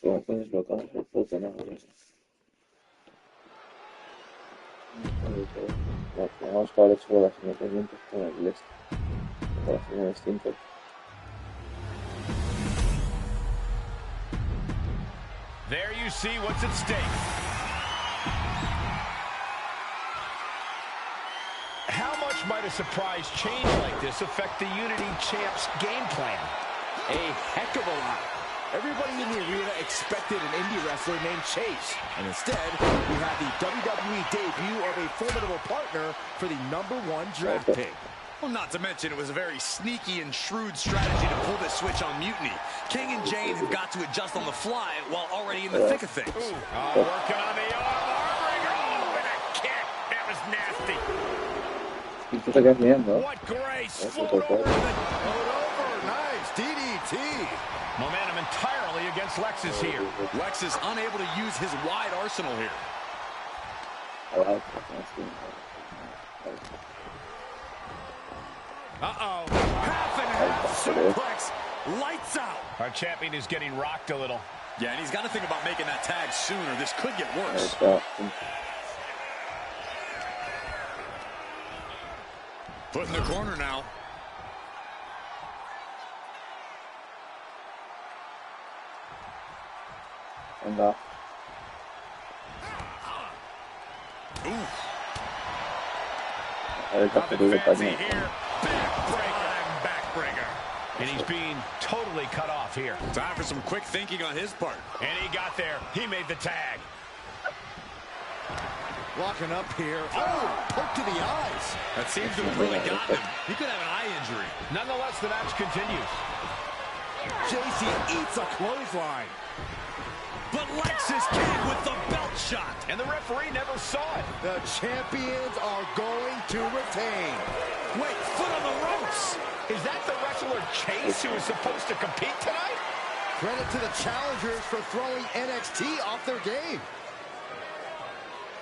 ¿Cómo puedes bloquear el puto, no? Vamos a ver sobre las independientes con el este. Para hacer un distinto. There you see what's at stake. How much might a surprise change like this affect the Unity Champs game plan? A heck of a lot. Everybody in the arena expected an indie wrestler named Chase. And instead, we had the WWE debut of a formidable partner for the #1 draft pick. Well, not to mention, it was a very sneaky and shrewd strategy to pull this switch on Mutiny. King and Jane have got to adjust on the fly while already in the thick of things. Working on the arm. Oh, and a kick. That was nasty. What grace. Float over. Nice. DDT. Momentum entirely against Lexus here. Lex is unable to use his wide arsenal here. Uh-oh. Half and half suplex. Lights out. Our champion is getting rocked a little. Yeah, and he's got to think about making that tag sooner. This could get worse. Put in the corner now. And backbreaker. And he's being totally cut off here. Time for some quick thinking on his part. And he got there. He made the tag. Walking up here. Oh, poke to the eyes. That seems to have really gotten him. He could have an eye injury. Nonetheless, the match continues. JC eats a clothesline. But Lexus came with the belt shot, and the referee never saw it. The champions are going to retain. Wait, foot on the ropes. Is that the wrestler Chase who is supposed to compete tonight? Credit to the challengers for throwing NXT off their game.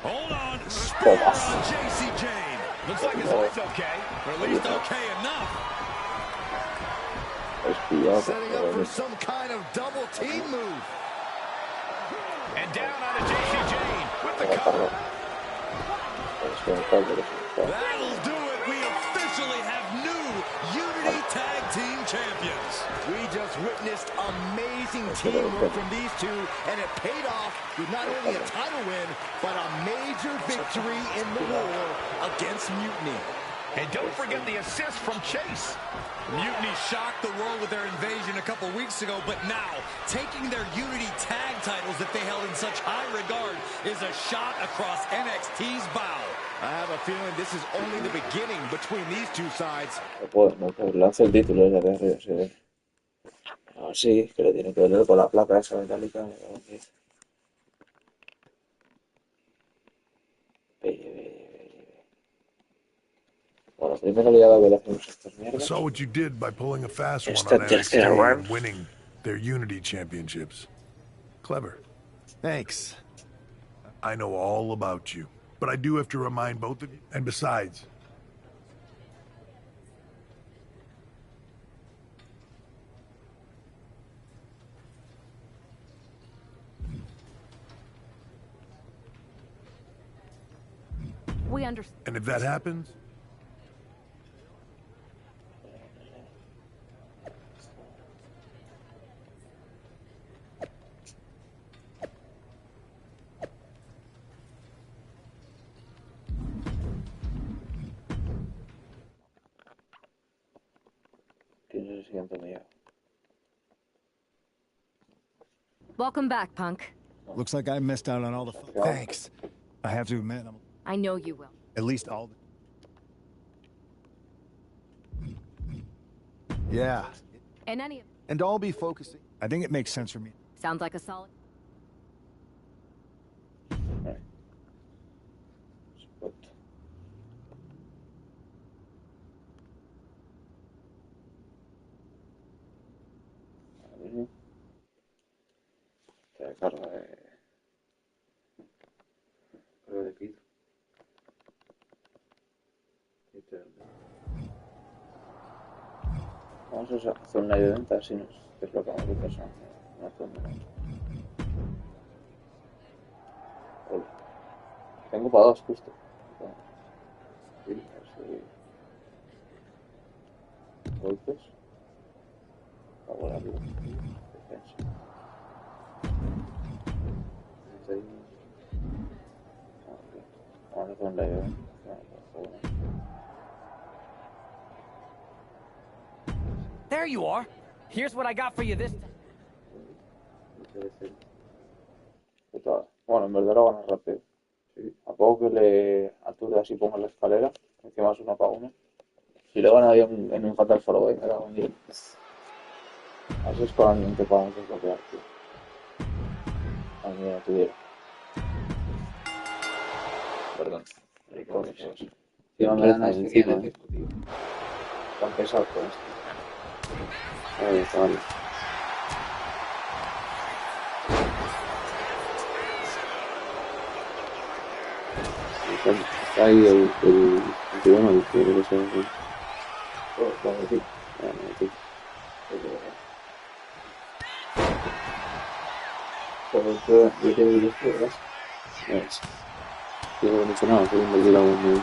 Hold on, spear on JC Jane. Looks like his heart's okay, or at least okay enough. Setting up for some kind of double team move. And down onto JC Jane with the cover. That'll do it. We officially have new Unity Tag Team Champions. We just witnessed amazing teamwork from these two, and it paid off with not only a title win, but a major victory in the war against Mutiny. And don't forget the assist from Chase. Mutiny shocked the world with their invasion a couple weeks ago, but now taking their Unity tag titles that they held in such high regard is a shot across NXT's bow. I have a feeling this is only the beginning between these two sides. No, lanza el título ya de arriba, se ve. Ah, sí, que le tiene que doler con la placa esa metálica. Bueno, primero le he dado que le hacemos estas I mierdas. saw what you did by pulling a fast one Esta on tercera NXT one. and winning their Unity championships. Clever. Thanks. I know all about you, but I do have to remind both of you. And besides, We understand. and if that happens, Welcome back, punk. Looks like I missed out on all the fun. Thanks. I have to admit, I know you will. at least all the... Yeah. In any And I'll be focusing. I think it makes sense for me. sounds like a solid. Vamos a hacer una de ventas y nos desplazamos de persona. Tengo para dos, justo. Sí, golpes. Ahora arriba. Defensa. Ahora con la idea. There you are. Here's what I got for you this time. Bueno, en verdad lo ganas rápido. Sí. A poco que le aturas y pongas la escalera, encima es 1-1. Si lo gana en un Fatal 4-Way, me cago en 10. Así es con alguien que podamos desbloquear, tío. A mí me tuviera. Perdón. Encima me dan encima, tío. Tan pesado con esto. Ahí está, vale. Está ahí el bueno, el que no sé. Vamos a decir. Por eso yo quiero ir esto, ¿verdad? Yo no he dicho nada, soy un maldito aún.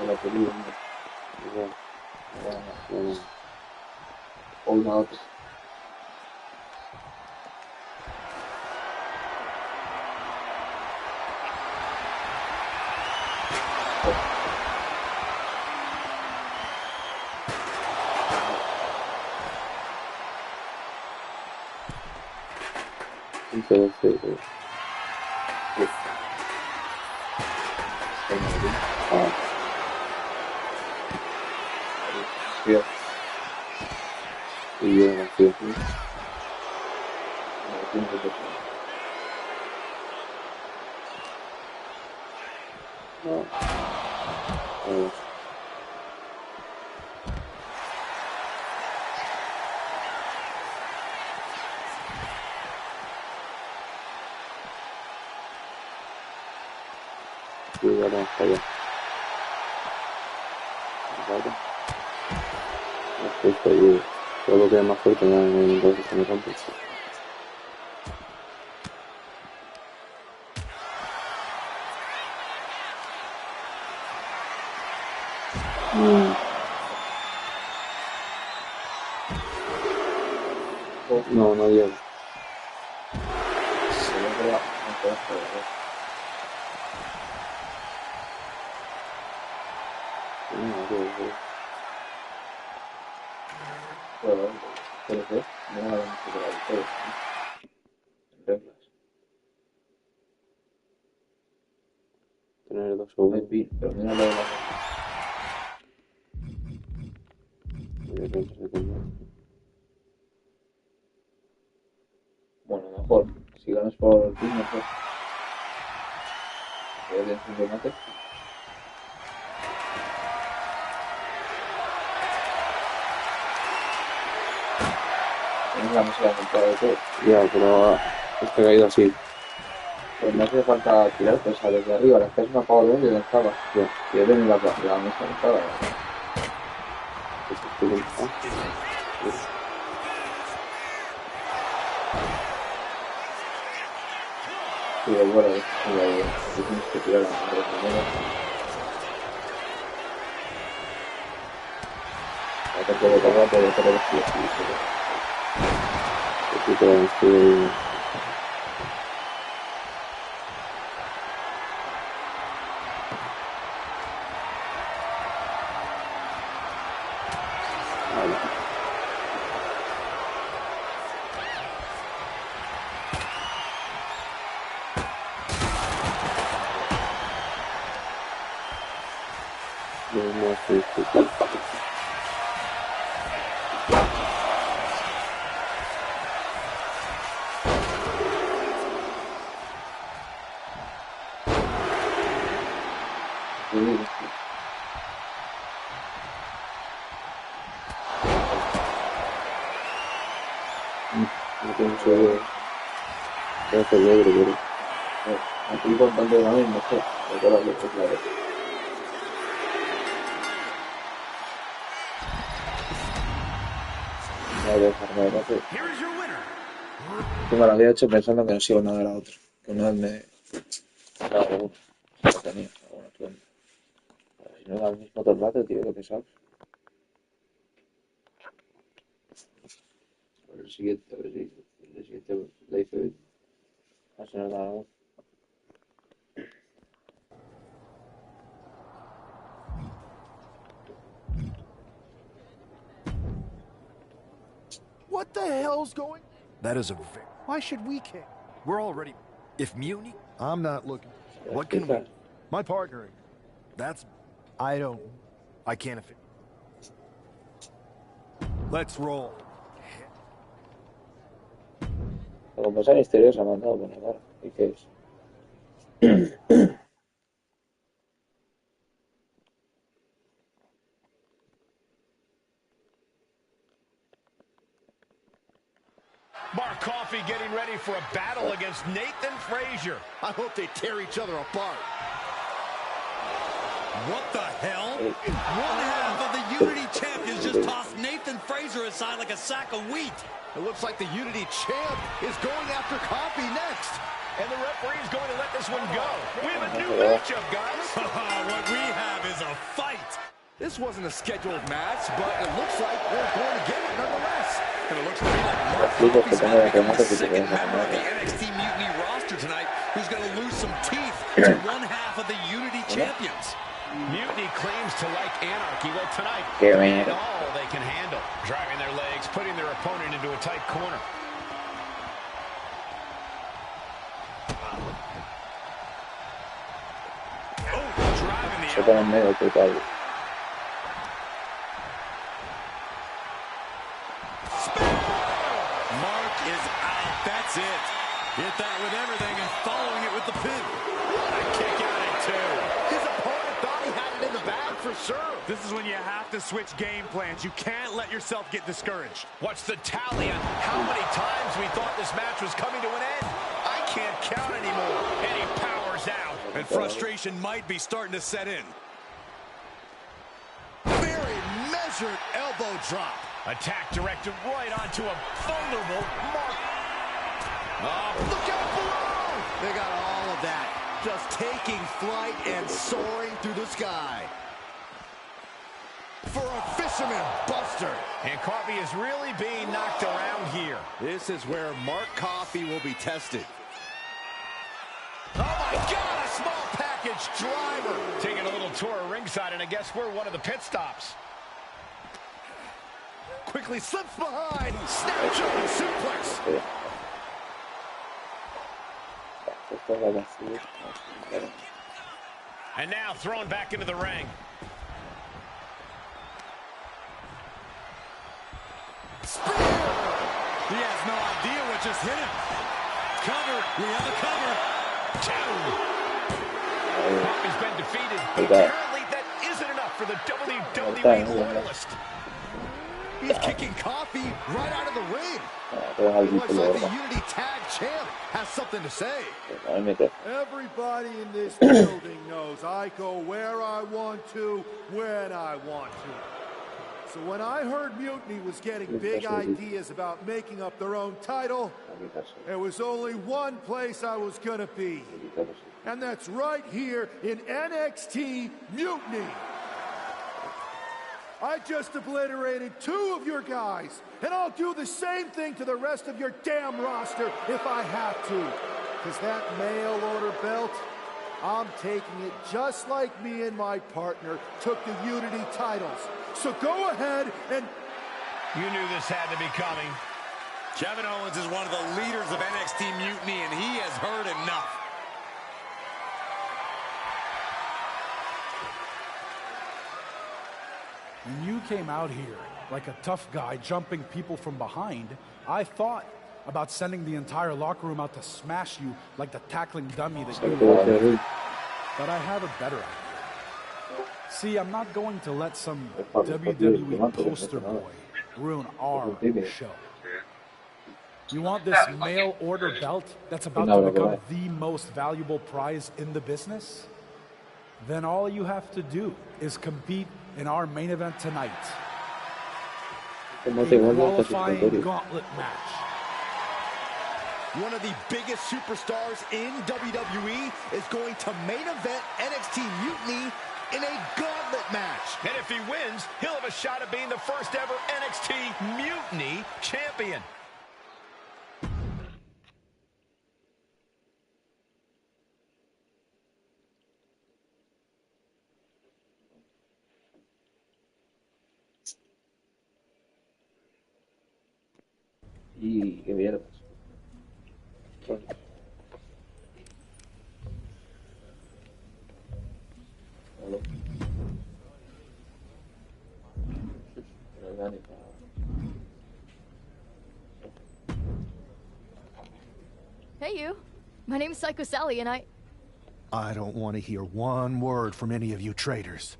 La película, o una otra. Sí. Y yo no sé. Y ahora hasta allá. Esto y todo lo que es más fuerte en el que se me rompe. No llega. Se lo queda, no puedo hacer. Pero qué, no me han superado todo. Reglas. Tener 2 segundos. Pero mira lo de la... Bueno, mejor. Si ganas por el pin, mejor. Voy a tener un remate. Tienes la música montada de todo. Ya, pero este caído así. Pues no hace falta tirar, pues desde arriba, le haces una power bomb y donde estabas. Ya. Y yo tenía la mesa montada. Sí, bueno, tienes que tirar la primera. Acá puedo pagar, puedo hacer el estilo. Aquí te van a escribir. Aquí contando de la misma, no sé, porque la que es la vez. me lo había hecho pensando que no se iban a dar a otro. Que una vez me... No, lo tenía. Bueno, si no era el mismo todo el rato, tío, lo que sabes. A ver el siguiente le dice... A ver si nos da algo. What the hell's going? That is a Why should we care? We're already... If Mutiny... I'm not looking. What can we... My partner. That's... I don't. I can't... Let's roll. La compasa misteriosa me han dado buena cara. ¿Y qué es? Mark Coffey getting ready for a battle against Nathan Frazier. I hope they tear each other apart. What the hell? One half of the Unity champions just tossed Nathan Frazier aside like a sack of wheat. It looks like the Unity champ is going after Coffey next. And the referee is going to let this one go. We have a new matchup, guys. What we have is a fight. This wasn't a scheduled match, but it looks like we're going to get it nonetheless. And it looks to me like Mark Coffey's going to become the second member of the NXT Mutiny roster tonight who's going to lose some teeth to one half of the Unity champions. Mutiny claims to like anarchy. Well, tonight, and all they can handle. Driving their legs, putting their opponent into a tight corner. Oh, driving the elbow. Mark is out. That's it. Hit that with everything and following it with the pin. What a kick out at two. His opponent thought he had it in the bag for sure. This is when you have to switch game plans. You can't let yourself get discouraged. What's the tally on how many times we thought this match was coming to an end? I can't count anymore. And he powers out. And frustration might be starting to set in. Very measured elbow drop. Attack directed right onto a vulnerable Mark. Oh, look out below! They got all of that. Just taking flight and soaring through the sky. For a fisherman buster. And Coffey is really being knocked around here. This is where Mark Coffey will be tested. Oh my God, a small package driver. Taking a little tour of ringside, and I guess we're one of the pit stops. Quickly slips behind, snatch up and suplex. And now thrown back into the ring. Spear! He has no idea what just hit him. Cover, we have a cover. Coffey's been defeated, but apparently that isn't enough for the WWE loyalist. He's kicking Coffey right out of the ring. It looks like the Unity Tag Champ has something to say. Everybody in this building knows I go where I want to, when I want to. So when I heard Mutiny was getting big ideas about making up their own title, there was only one place I was gonna be. And that's right here in NXT Mutiny. I just obliterated 2 of your guys, and I'll do the same thing to the rest of your damn roster if I have to. Because that mail order belt, I'm taking it just like me and my partner took the Unity titles. So go ahead and... You knew this had to be coming. Kevin Owens is one of the leaders of NXT Mutiny, and he has heard enough. When you came out here like a tough guy jumping people from behind, I thought about sending the entire locker room out to smash you like the tackling dummy that you are. But I have a better idea. See, I'm not going to let some WWE poster boy ruin our show. You want this mail order belt that's about to become the most valuable prize in the business? Then all you have to do is compete in our main event tonight. A qualifying gauntlet match. One of the biggest superstars in WWE is going to main event NXT Mutiny in a gauntlet match. And if he wins, he'll have a shot at being the first ever NXT Mutiny champion. Y qué mierdas. Bueno. Hey, you. My name's Psycho Sally, and I don't want to hear one word from any of you traitors.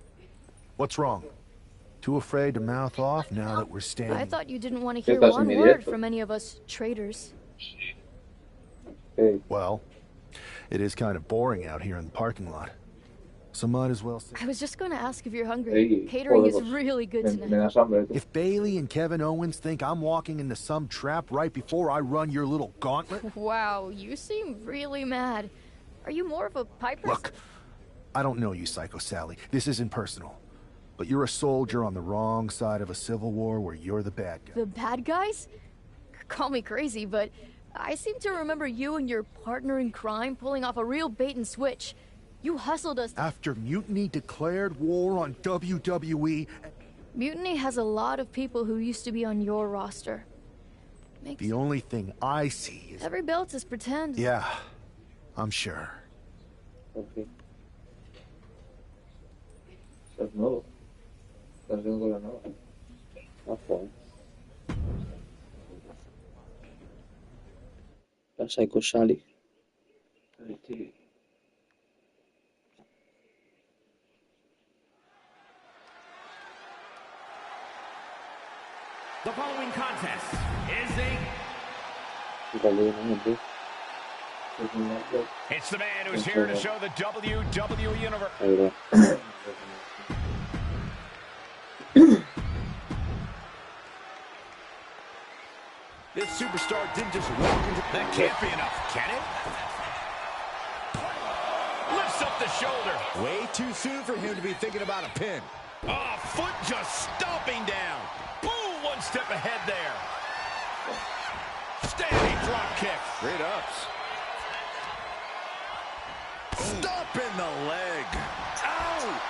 What's wrong? Too afraid to mouth off now that we're standing? I thought you didn't want to hear one word from any of us traitors. Well, it is kind of boring out here in the parking lot. So might as well... I was just going to ask if you're hungry. Catering is really good tonight. If Bailey and Kevin Owens think I'm walking into some trap right before I run your little gauntlet... Wow, you seem really mad. Are you more of a piper? Look, I don't know you, Psycho Sally. This isn't personal. But you're a soldier on the wrong side of a civil war where you're the bad guy. The bad guys? Call me crazy, but I seem to remember you and your partner in crime pulling off a real bait and switch. You hustled us. After Mutiny declared war on WWE... Mutiny has a lot of people who used to be on your roster. The only thing I see is... Every belt is pretend. Yeah, I'm sure. Okay. Estás nuevo. Estás haciendo la nueva. Ojo. La Psycho Sally. The following contest is a... It's the man who's here to show the WWE Universe. This superstar didn't just walk into... That can't be enough, can it? Lifts up the shoulder. Way too soon for him to be thinking about a pin. Oh, foot just stomping down. Boom, one step ahead there. Standing drop kick. Straight ups. Stomp in the leg. Ow!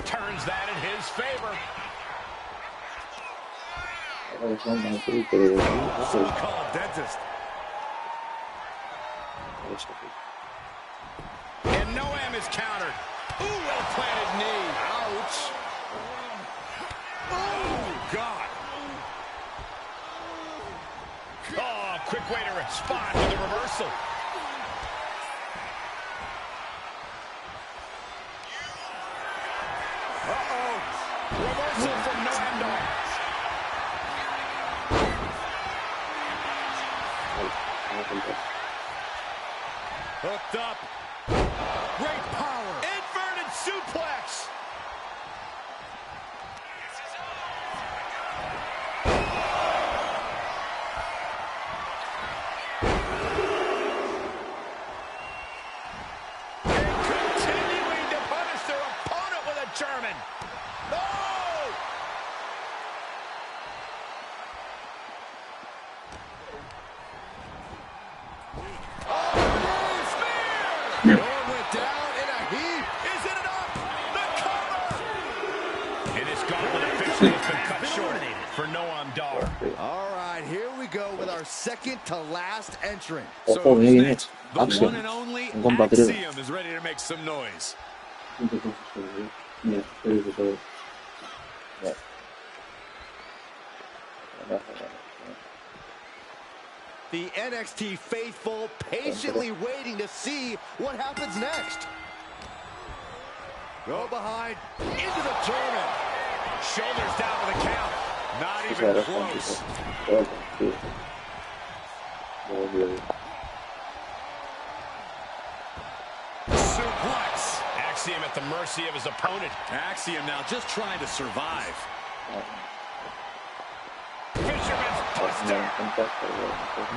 Turns that in his favor. Call dentist. And Noam is countered. Ooh, well-planted knee. Ouch. Oh, God. Oh, quick way to respond with a reversal. Uh-oh. Reversal from Noam Dar. Hooked up. Great power. Inverted suplex. And continuing to punish their opponent with a German. No! Noam went down in a heap. Is it enough? The cover! And his gauntlet officially has been cut short for Noam Dar. All right, here we go with our second to last entrant. Ojo, bien hecho. The one and only Axiom is ready to make some noise. The NXT faithful patiently waiting to see what happens next. Go behind, into the German. Shoulders down to the count. Not even close. Suplex. Axiom at the mercy of his opponent. Axiom now just trying to survive. Fisherman's Buster.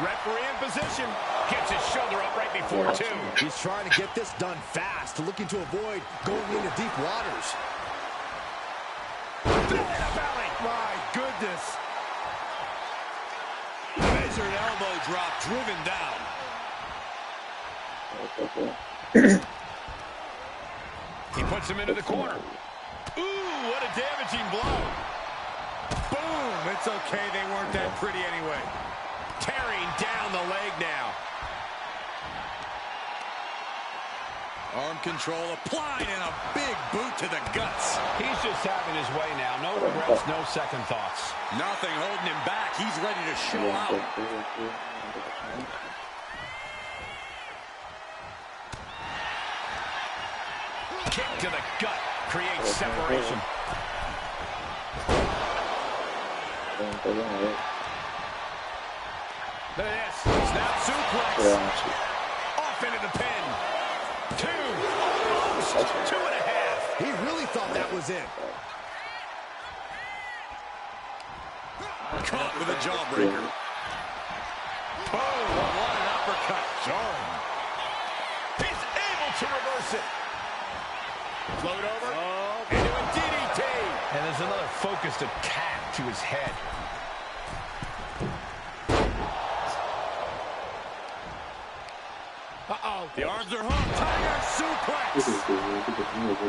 Referee in position. Gets his shoulder up right before two. He's trying to get this done fast, looking to avoid going into deep waters. My goodness. Measured elbow drop driven down. He puts him into the corner. Ooh, what a damaging blow. Boom. It's okay. They weren't that pretty anyway. Tearing down the leg now. Arm control applied and a big boot to the guts. He's just having his way now. No regrets, no second thoughts. Nothing holding him back. He's ready to show out. Kick to the gut creates separation. Look at this. Snap suplex. Off into the pin. Almost 2.5. He really thought that was it. Caught with a jawbreaker. Boom, what an uppercut. Jarring. He's able to reverse it. Float over into a DDT. And there's another focused attack to his head. Uh-oh. The arms are hung. Tiger suplex.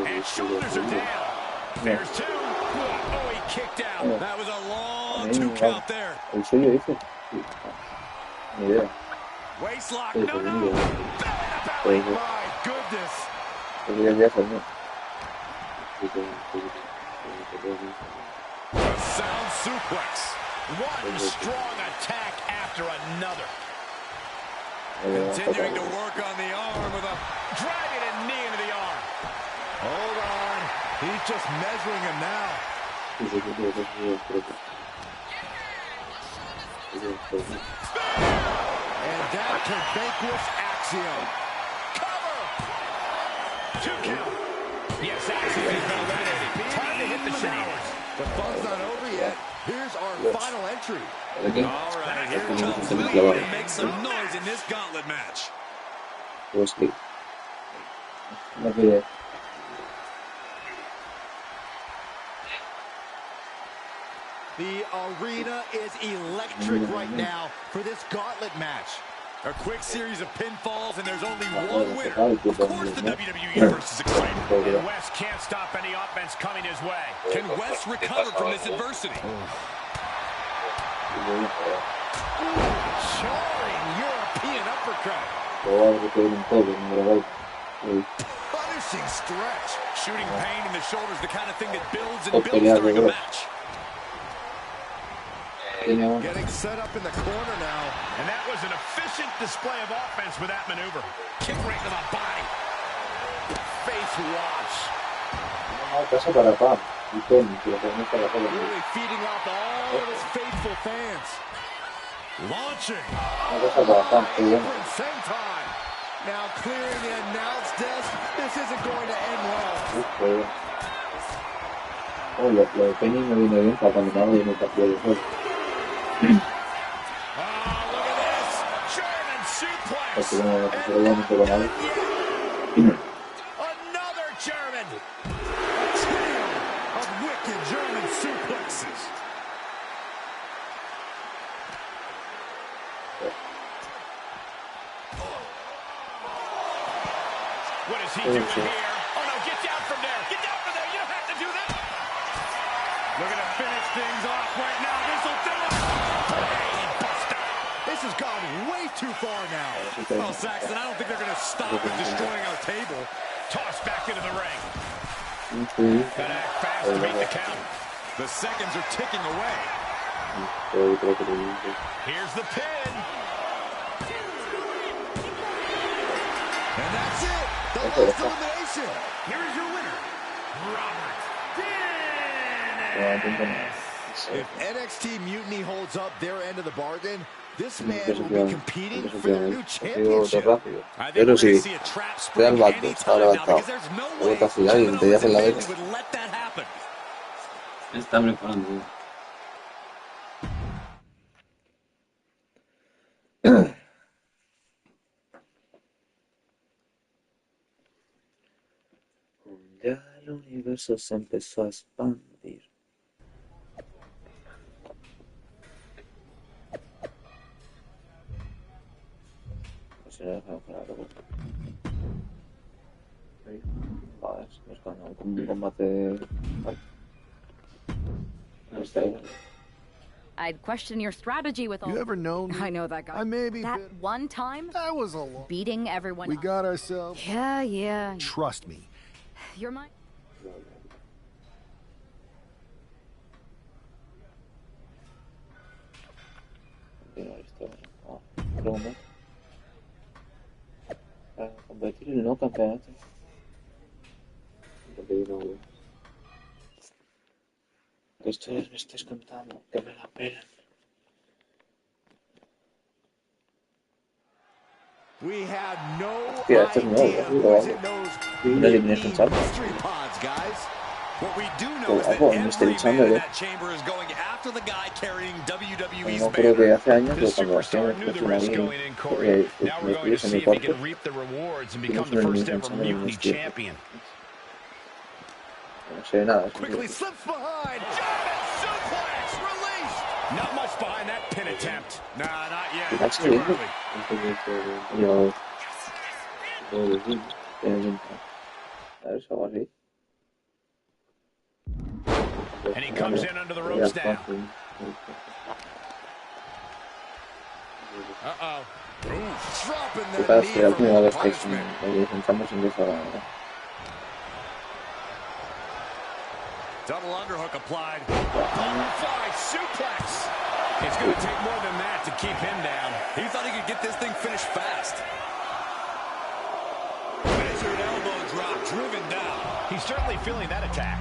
And shoulders are down. There's two. Oh, he kicked out. That was a long 2 count there. Waistlock. No. My goodness. A sound suplex. One strong attack after another. Continuing to work on the arm with a driving a knee into the arm. Hold on. He's just measuring him now. And that can vanquish Axiom. Cover. 2 count. Yes, Axiom has been eliminated. Time to hit the showers. The fun's not over yet. Here's our final entry. All right, here comes the lead to make some noise in this gauntlet match. The arena is electric right now for this gauntlet match. A quick series of pinfalls, and there's only one winner. Of course, the WWE Universe is excited. And West can't stop any offense coming his way. Can West recover from this adversity? Jarring European uppercut. Punishing stretch. Shooting pain in the shoulder is the kind of thing that builds and builds during a match. Getting set up in the corner now. And that was an efficient display of offense with that maneuver. Kick right to the body. Face wash. Really feeding off all of his faithful fans. Launching. Same time. Now clearing the announce desk. This isn't going to end well. Oh, look at this. German suplex. Another German. Trio of wicked German suplexes. What is he doing here? Oh, no, get down from there. Get down from there. You don't have to do that. Looking to finish things off right now. This will do it. This has gone way too far now. Well, Saxton, I don't think they're going to stop at destroying our table. Tossed back into the ring. Gotta act fast to beat the count. The seconds are ticking away. Here's the pin. And that's it. The last elimination. Here is your winner, Robert If NXT Mutiny holds up their end of the bargain, This man will be competing for their new championship. Pero sí, te da el bate, está levantado. La vuelta a girar y te hace la vez. Está preparando. Ya el universo se empezó a expandir. Pues se deja para luego. Joder, es cuando un combate. I'd question your strategy with all. You ever known? I know that guy. I may be. That one time. That was a lot. Beating everyone. We got ourselves. Yeah. Trust me. You're my. Para competir en el no campeonato. ¿Qué historias me estás contando? Que me la pelan. We have no Hostia, esto es nuevo, una eliminación champa. What we do know is that every man in that chamber is going after the guy carrying WWE's No creo que hace años The que cuando superstar knew the risk going in, Corey. Now we're going to see if he can reap the rewards and become the first ever Mutiny champion. No sé nada. Quickly slips behind. German suplex released. Not much behind that pin attempt. Nah, not yet. That's It's too good. early. A ver, algo así. And he comes in under the ropes now. Uh-oh. ¿Qué pasa si la última vez que intentamos ingresar a... Double underhook applied. Butterfly suplex. It's going to take more than that to keep him down. He thought he could get this thing finished fast. Measured elbow drop, driven down. He's certainly feeling that attack.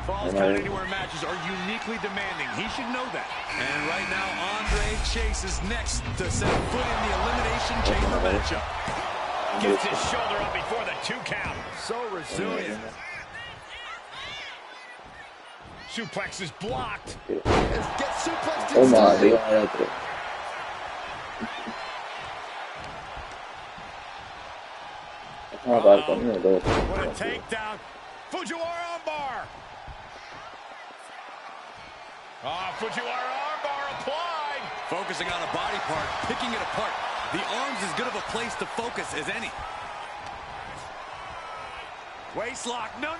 Falls Count Anywhere matches are uniquely demanding. He should know that. And right now, Andre Chase is next to set foot in the Elimination Chamber matchup. Gets his shoulder up before the 2 count. So resilient. Suplex is blocked. Gets suplexed Oh my inside. God. What a takedown. Fujiwara armbar. Fujiwara armbar applied. Focusing on a body part, picking it apart. The arm's as good of a place to focus as any. Waistlock, no.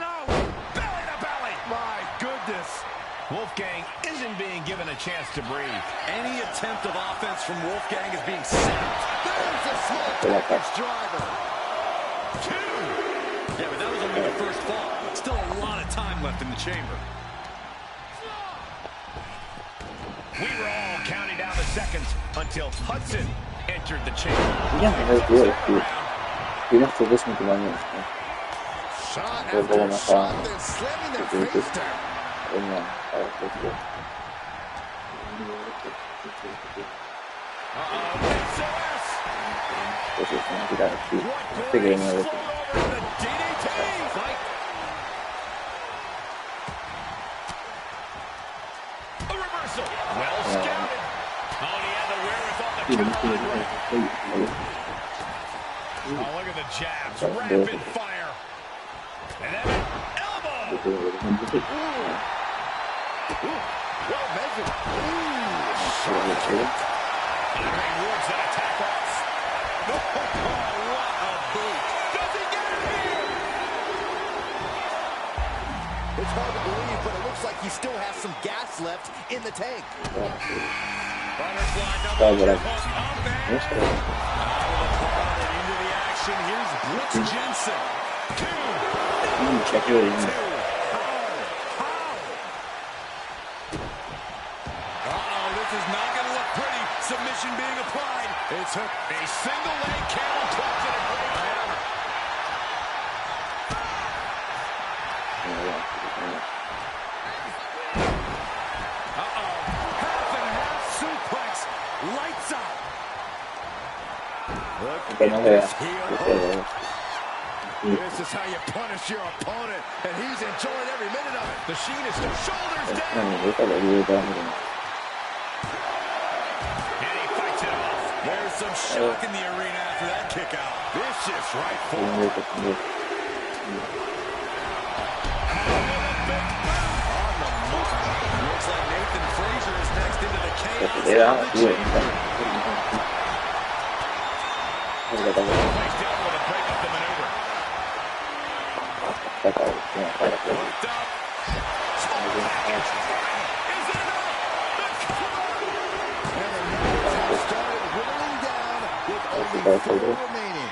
Belly to belly. My goodness. Wolfgang isn't being given a chance to breathe. Any attempt of offense from Wolfgang is being sapped. There's a small package driver. 2. Yeah, but that was only the first fall. Still a lot of time left in the chamber. We were all counting down the seconds until Hudson entered the chamber. Ya, tío. Tienes todos mis manos. Shot after shot, then slamming their face down. Pues es una tirada así. Este que venga de aquí. Oh, look at the jabs, rapid fire. And then an elbow. Well measured. Andre wards that attack off. Oh, what a boot. Does he get it here? It's hard to believe, but it looks like he still has some gas left in the tank. Butterfly double hook into the action. Here's Brooks Jensen. 2. Check it in. This is not going to look pretty. Submission being applied. It's a single leg camel clutch and a great counter. Half and half suplex. Lights out. Look at this heel hook. This is how you punish your opponent, and he's enjoying every minute of it. The Sheen is still shoulders down. And he fights it off. There's some shock in the arena after that kick out. Vicious right forward. Looks like Nathan Frazier is next into the chaos. Placed down with a break up the maneuver. Looked up. Small package. Is it enough? The cover. And the match has started whittling down with only 4 remaining.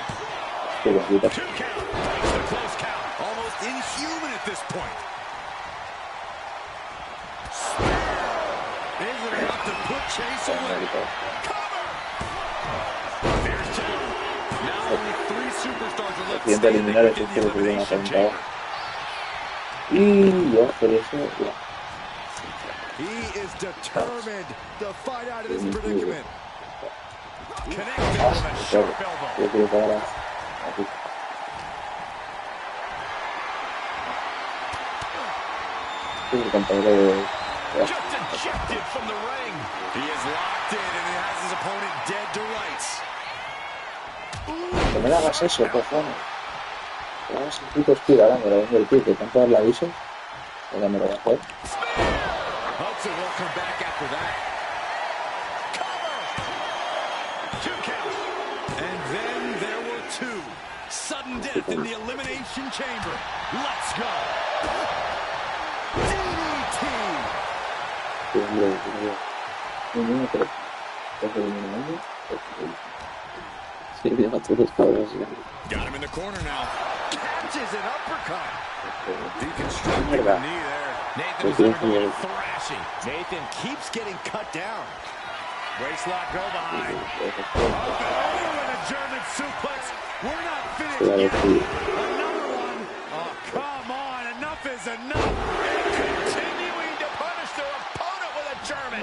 2 count. Takes the close count. Almost inhuman at this point. Is it enough to put Chase away? Cover! There's 2. Now only 3 superstars are left standing in the elimination chamber. He is determined to fight out of this predicament. Connected with a sharp elbow. Just ejected from the ring. He is locked in and he has his opponent dead to rights. Que no le hagas eso, cojones. Que le hagas el puto speed ahora, me lo vengo el pie, que tanto darle aviso. Ahora me lo voy a hacer. Hudson will come back after that. Cover! 2 count. And then there were 2. Sudden death in the elimination chamber. Let's go. DDT. Got him in the corner now. Catches an uppercut. Deconstructing the knee there. Nathan is undergoing a thrashing. Nathan keeps getting cut down. Waistlock go behind. Up and over with a German suplex. We're not finished yet. Another one. Oh, come on. Enough is enough. And continuing to punish their opponent with a German.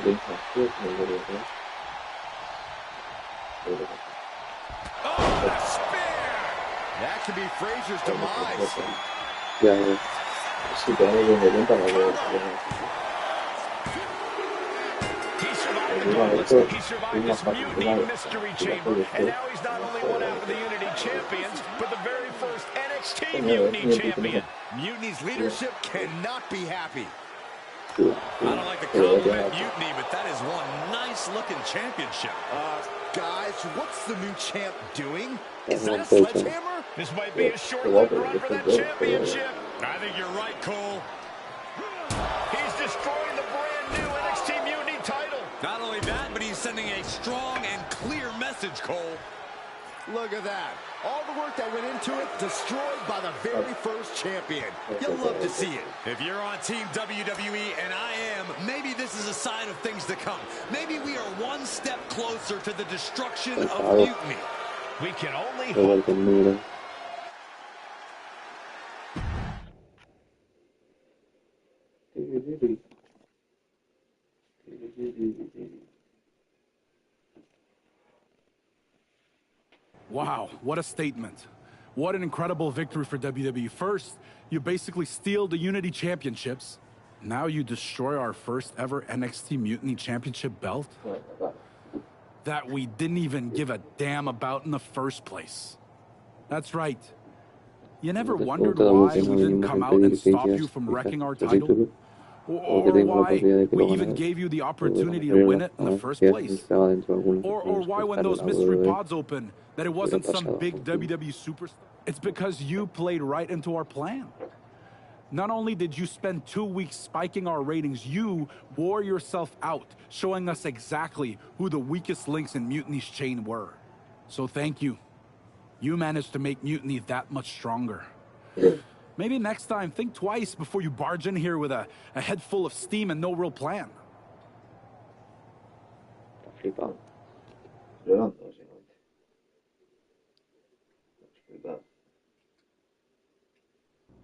Oh, the spear! That could be Frazier's demise. He survived this mutiny mystery chamber, and now he's not only one half of the Unity champions, but the very first NXT Mutiny champion. Mutiny's leadership cannot be happy. I don't like the compliment Mutiny, but that is one nice-looking championship. Guys, what's the new champ doing? Is that a sledgehammer? This might be a short-lived run for that championship. I think you're right, Cole. He's destroying the brand-new NXT Mutiny title. Not only that, but he's sending a strong and clear message, Cole. Look at that. All the work that went into it, destroyed by the very first champion. You'll love to see it. If you're on Team WWE, and I am, maybe this is a sign of things to come. Maybe we are one step closer to the destruction of Mutiny. We can only hope. Wow, what a statement. What an incredible victory for WWE. First, you basically steal the Unity Championships. Now you destroy our first ever NXT Mutiny Championship belt that we didn't even give a damn about in the first place. That's right. You never wondered why we didn't come out and stop you from wrecking our title? Or why we even gave you the opportunity to win it in the first place? Or why when those mystery pods open, that it wasn't some big WWE superstar? It's because you played right into our plan. Not only did you spend 2 weeks spiking our ratings, you wore yourself out, showing us exactly who the weakest links in Mutiny's chain were. So thank you. You managed to make Mutiny that much stronger. Maybe next time, think twice before you barge in here with a head full of steam and no real plan.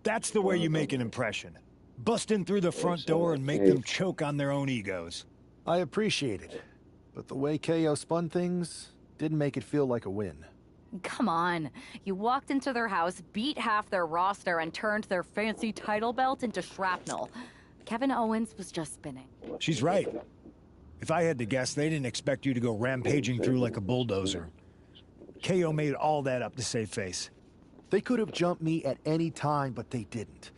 That's the way you make an impression. Bust in through the front door and make them choke on their own egos. I appreciate it. But the way KO spun things didn't make it feel like a win. Come on. You walked into their house, beat half their roster, and turned their fancy title belt into shrapnel. Kevin Owens was just spinning. She's right. If I had to guess, they didn't expect you to go rampaging through like a bulldozer. KO made all that up to save face. They could have jumped me at any time, but they didn't.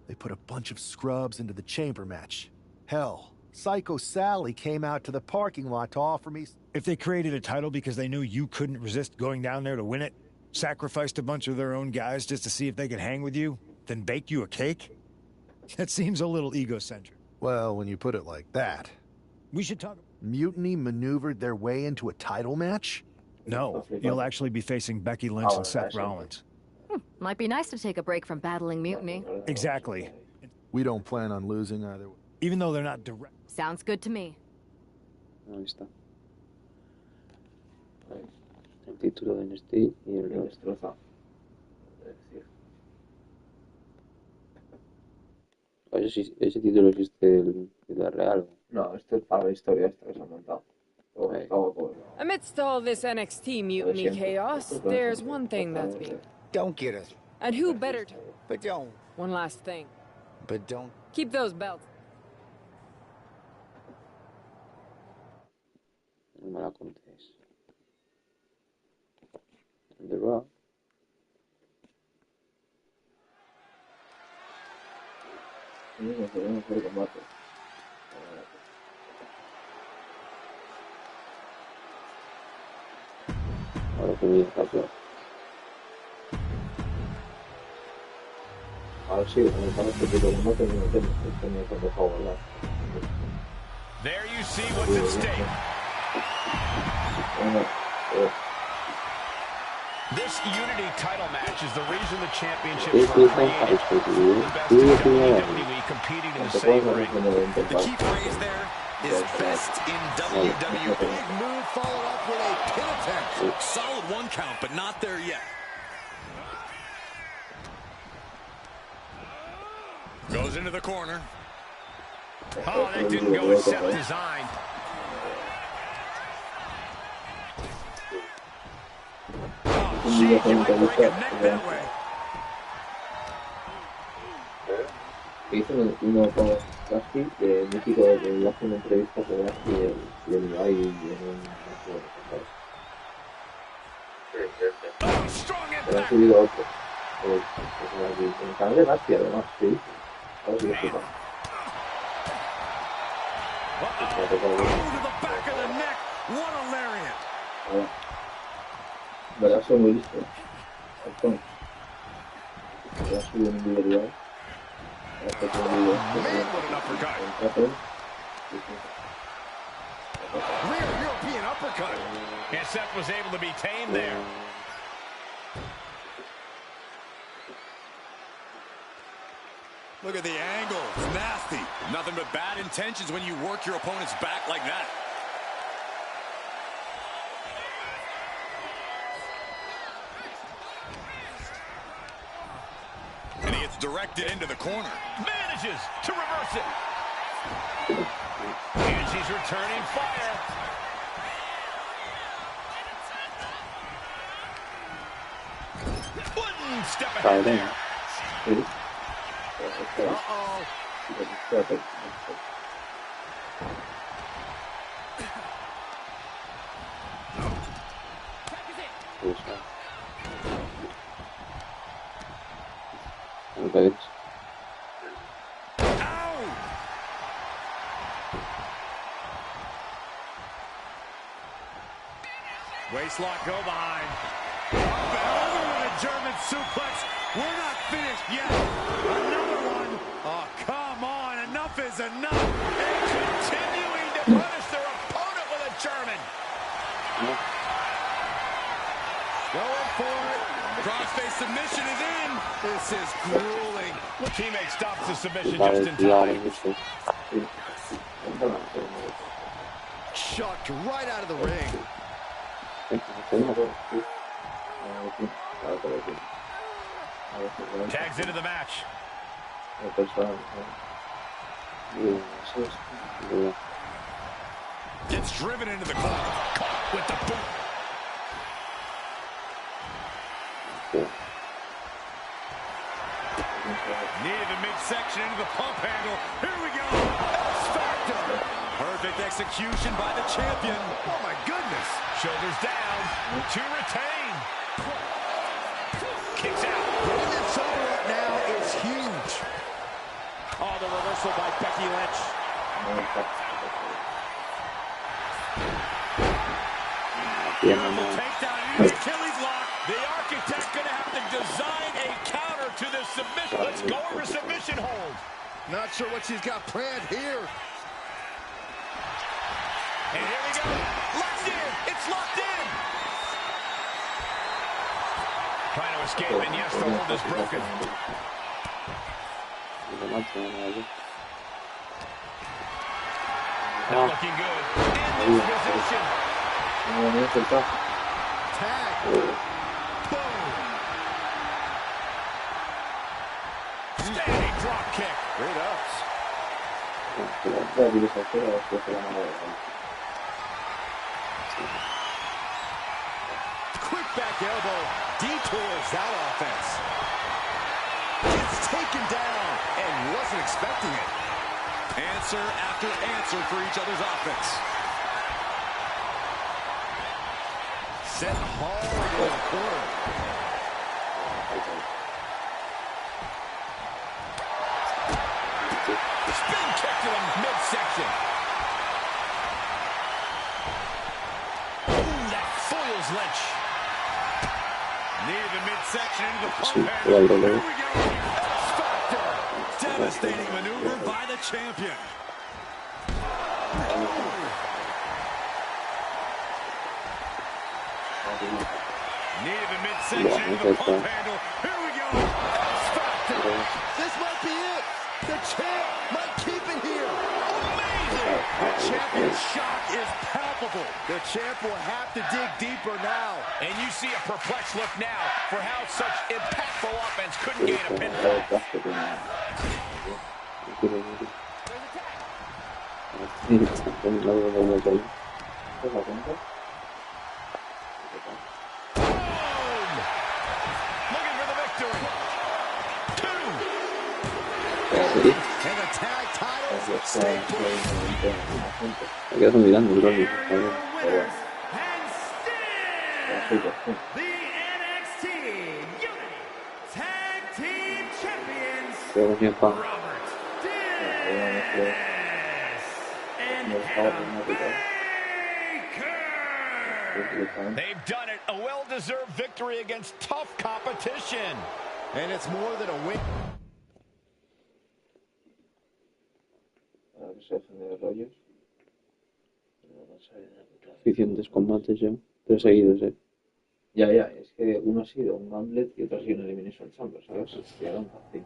They put a bunch of scrubs into the chamber match. Hell, Psycho Sally came out to the parking lot to offer me... If they created a title because they knew you couldn't resist going down there to win it, sacrificed a bunch of their own guys just to see if they could hang with you, then baked you a cake? That seems a little egocentric. Well, when you put it like that... We should talk... Mutiny maneuvered their way into a title match? No, you'll actually be facing Becky Lynch and Seth Rollins. Might be nice to take a break from battling Mutiny. Exactly. We don't plan on losing either. Even though they're not direct. Sounds good to me. Ahí está. El título de NXT y el destrozado. Ese título existe en la real. No, esto es para la historia esta que se ha montado. Amidst all this NXT mutiny chaos, there's one thing that's being... Don't get us. And who better to... But don't. One last thing. But don't. Keep those belts. No me la contéis. ¿De verdad? No sé, no sé combate. Ahora que viene rápido. Ahora sí, como estamos perdiendo el combate, no tenemos que dejar volar. There you see what's at stake. This Unity title match is the reason the championships were created. The best in WWE competing in the same ring. The key phrase there is best in WWE. Big move followed up with a pin attempt. Solid one count, but not there yet. Goes into the corner. Oh, that didn't go as set designed. She can break a neck that way. Hizo uno con Gasky, de mítico, de hace una entrevista con Gasky y el Ibai en un pero han subido otro. En el canal de Gasky además, sí. A ver si lo explica. To the back of the neck. What a lariat. Verás, soy muy listo. Entonces, ya subido un individual. Rear European uppercut. And Seth was able to be tamed there. Look at the angle. It's nasty. Nothing but bad intentions when you work your opponent's back like that. And he gets directed into the corner. Manages to reverse it. And she's returning fire. One step ahead there. Uh-oh. Waistlock, go behind. Up and over with a German suplex. We're not finished yet. Another one. Oh, come on. Enough is enough. And continuing to punish their opponent with a German. Going for it. Crossface submission is in. This is grueling. The teammate stops the submission just in time. Chucked right out of the ring. Tags into the match. Gets driven into the corner. Caught with the boot. Knee to midsection into the pump handle. Here we go. X-Factor. Perfect execution by the champion. Oh, my goodness. Shoulders down to retain. Kicks out. Getting this over right now is huge. Oh, the reversal by Becky Lynch. Beautiful takedown into the Achilles lock. The architect going to have to design a counter to this submission. Let's go over submission hold. Not sure what she's got planned here. And here we go. Locked in. It's locked in. Trying to escape, and yes, the hold is broken. Not looking good. In this position. Tag. Boom. Standing drop kick. Great ups. Quick back elbow. Detours that offense. Gets taken down and wasn't expecting it. Answer after answer for each other's offense. Set hard into the corner. Spin kick to the midsection. Ooh, that foils Lynch. Knee to the midsection into the pump handle. Here we go. X-Factor. Devastating maneuver by the champion. Knee to the midsection into the pump handle. Here we go. X-Factor. This might be it. The champ might keep it here. Amazing. The champion's shock is palpable. The champ will have to dig deeper now. And you see a perplexed look now for how such impactful offense couldn't gain a pinfall. Looking for the victory. 2. And the tag titles stay put. Me quedo mirando, bro. The NXT Unity Tag Team Champions, Robert Dennis and Hannah Baker. They've done it. A well-deserved victory against tough competition. And it's more than a win. Suficientes combates ya. 3 seguidos, Ya, es que uno ha sido un gauntlet y otro ha sido un Elimination Chamber, ¿sabes? Y ahora un fácil.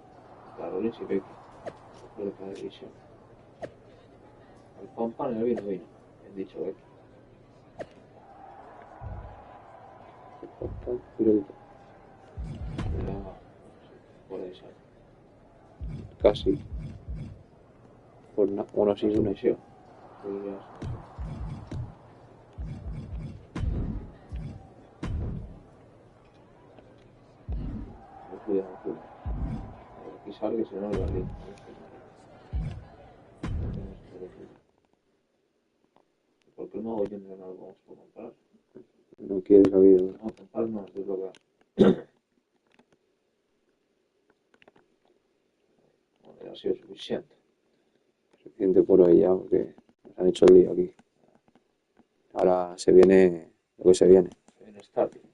La Rollins y Becky. De cada división. El Pampan en el vino. Bien dicho, Becky. Por ahí sale. Casi. Por uno sin sumisión. Cuidado. Aquí sale que se no lo vale. ¿Por qué no oyen de nada vamos a comprar? No quieres la vida. No, comprar no, es lo que... Bueno, ya ha sido suficiente. Suficiente por hoy ya, porque nos han hecho el lío aquí. Ahora se viene lo que se viene. Se viene estático.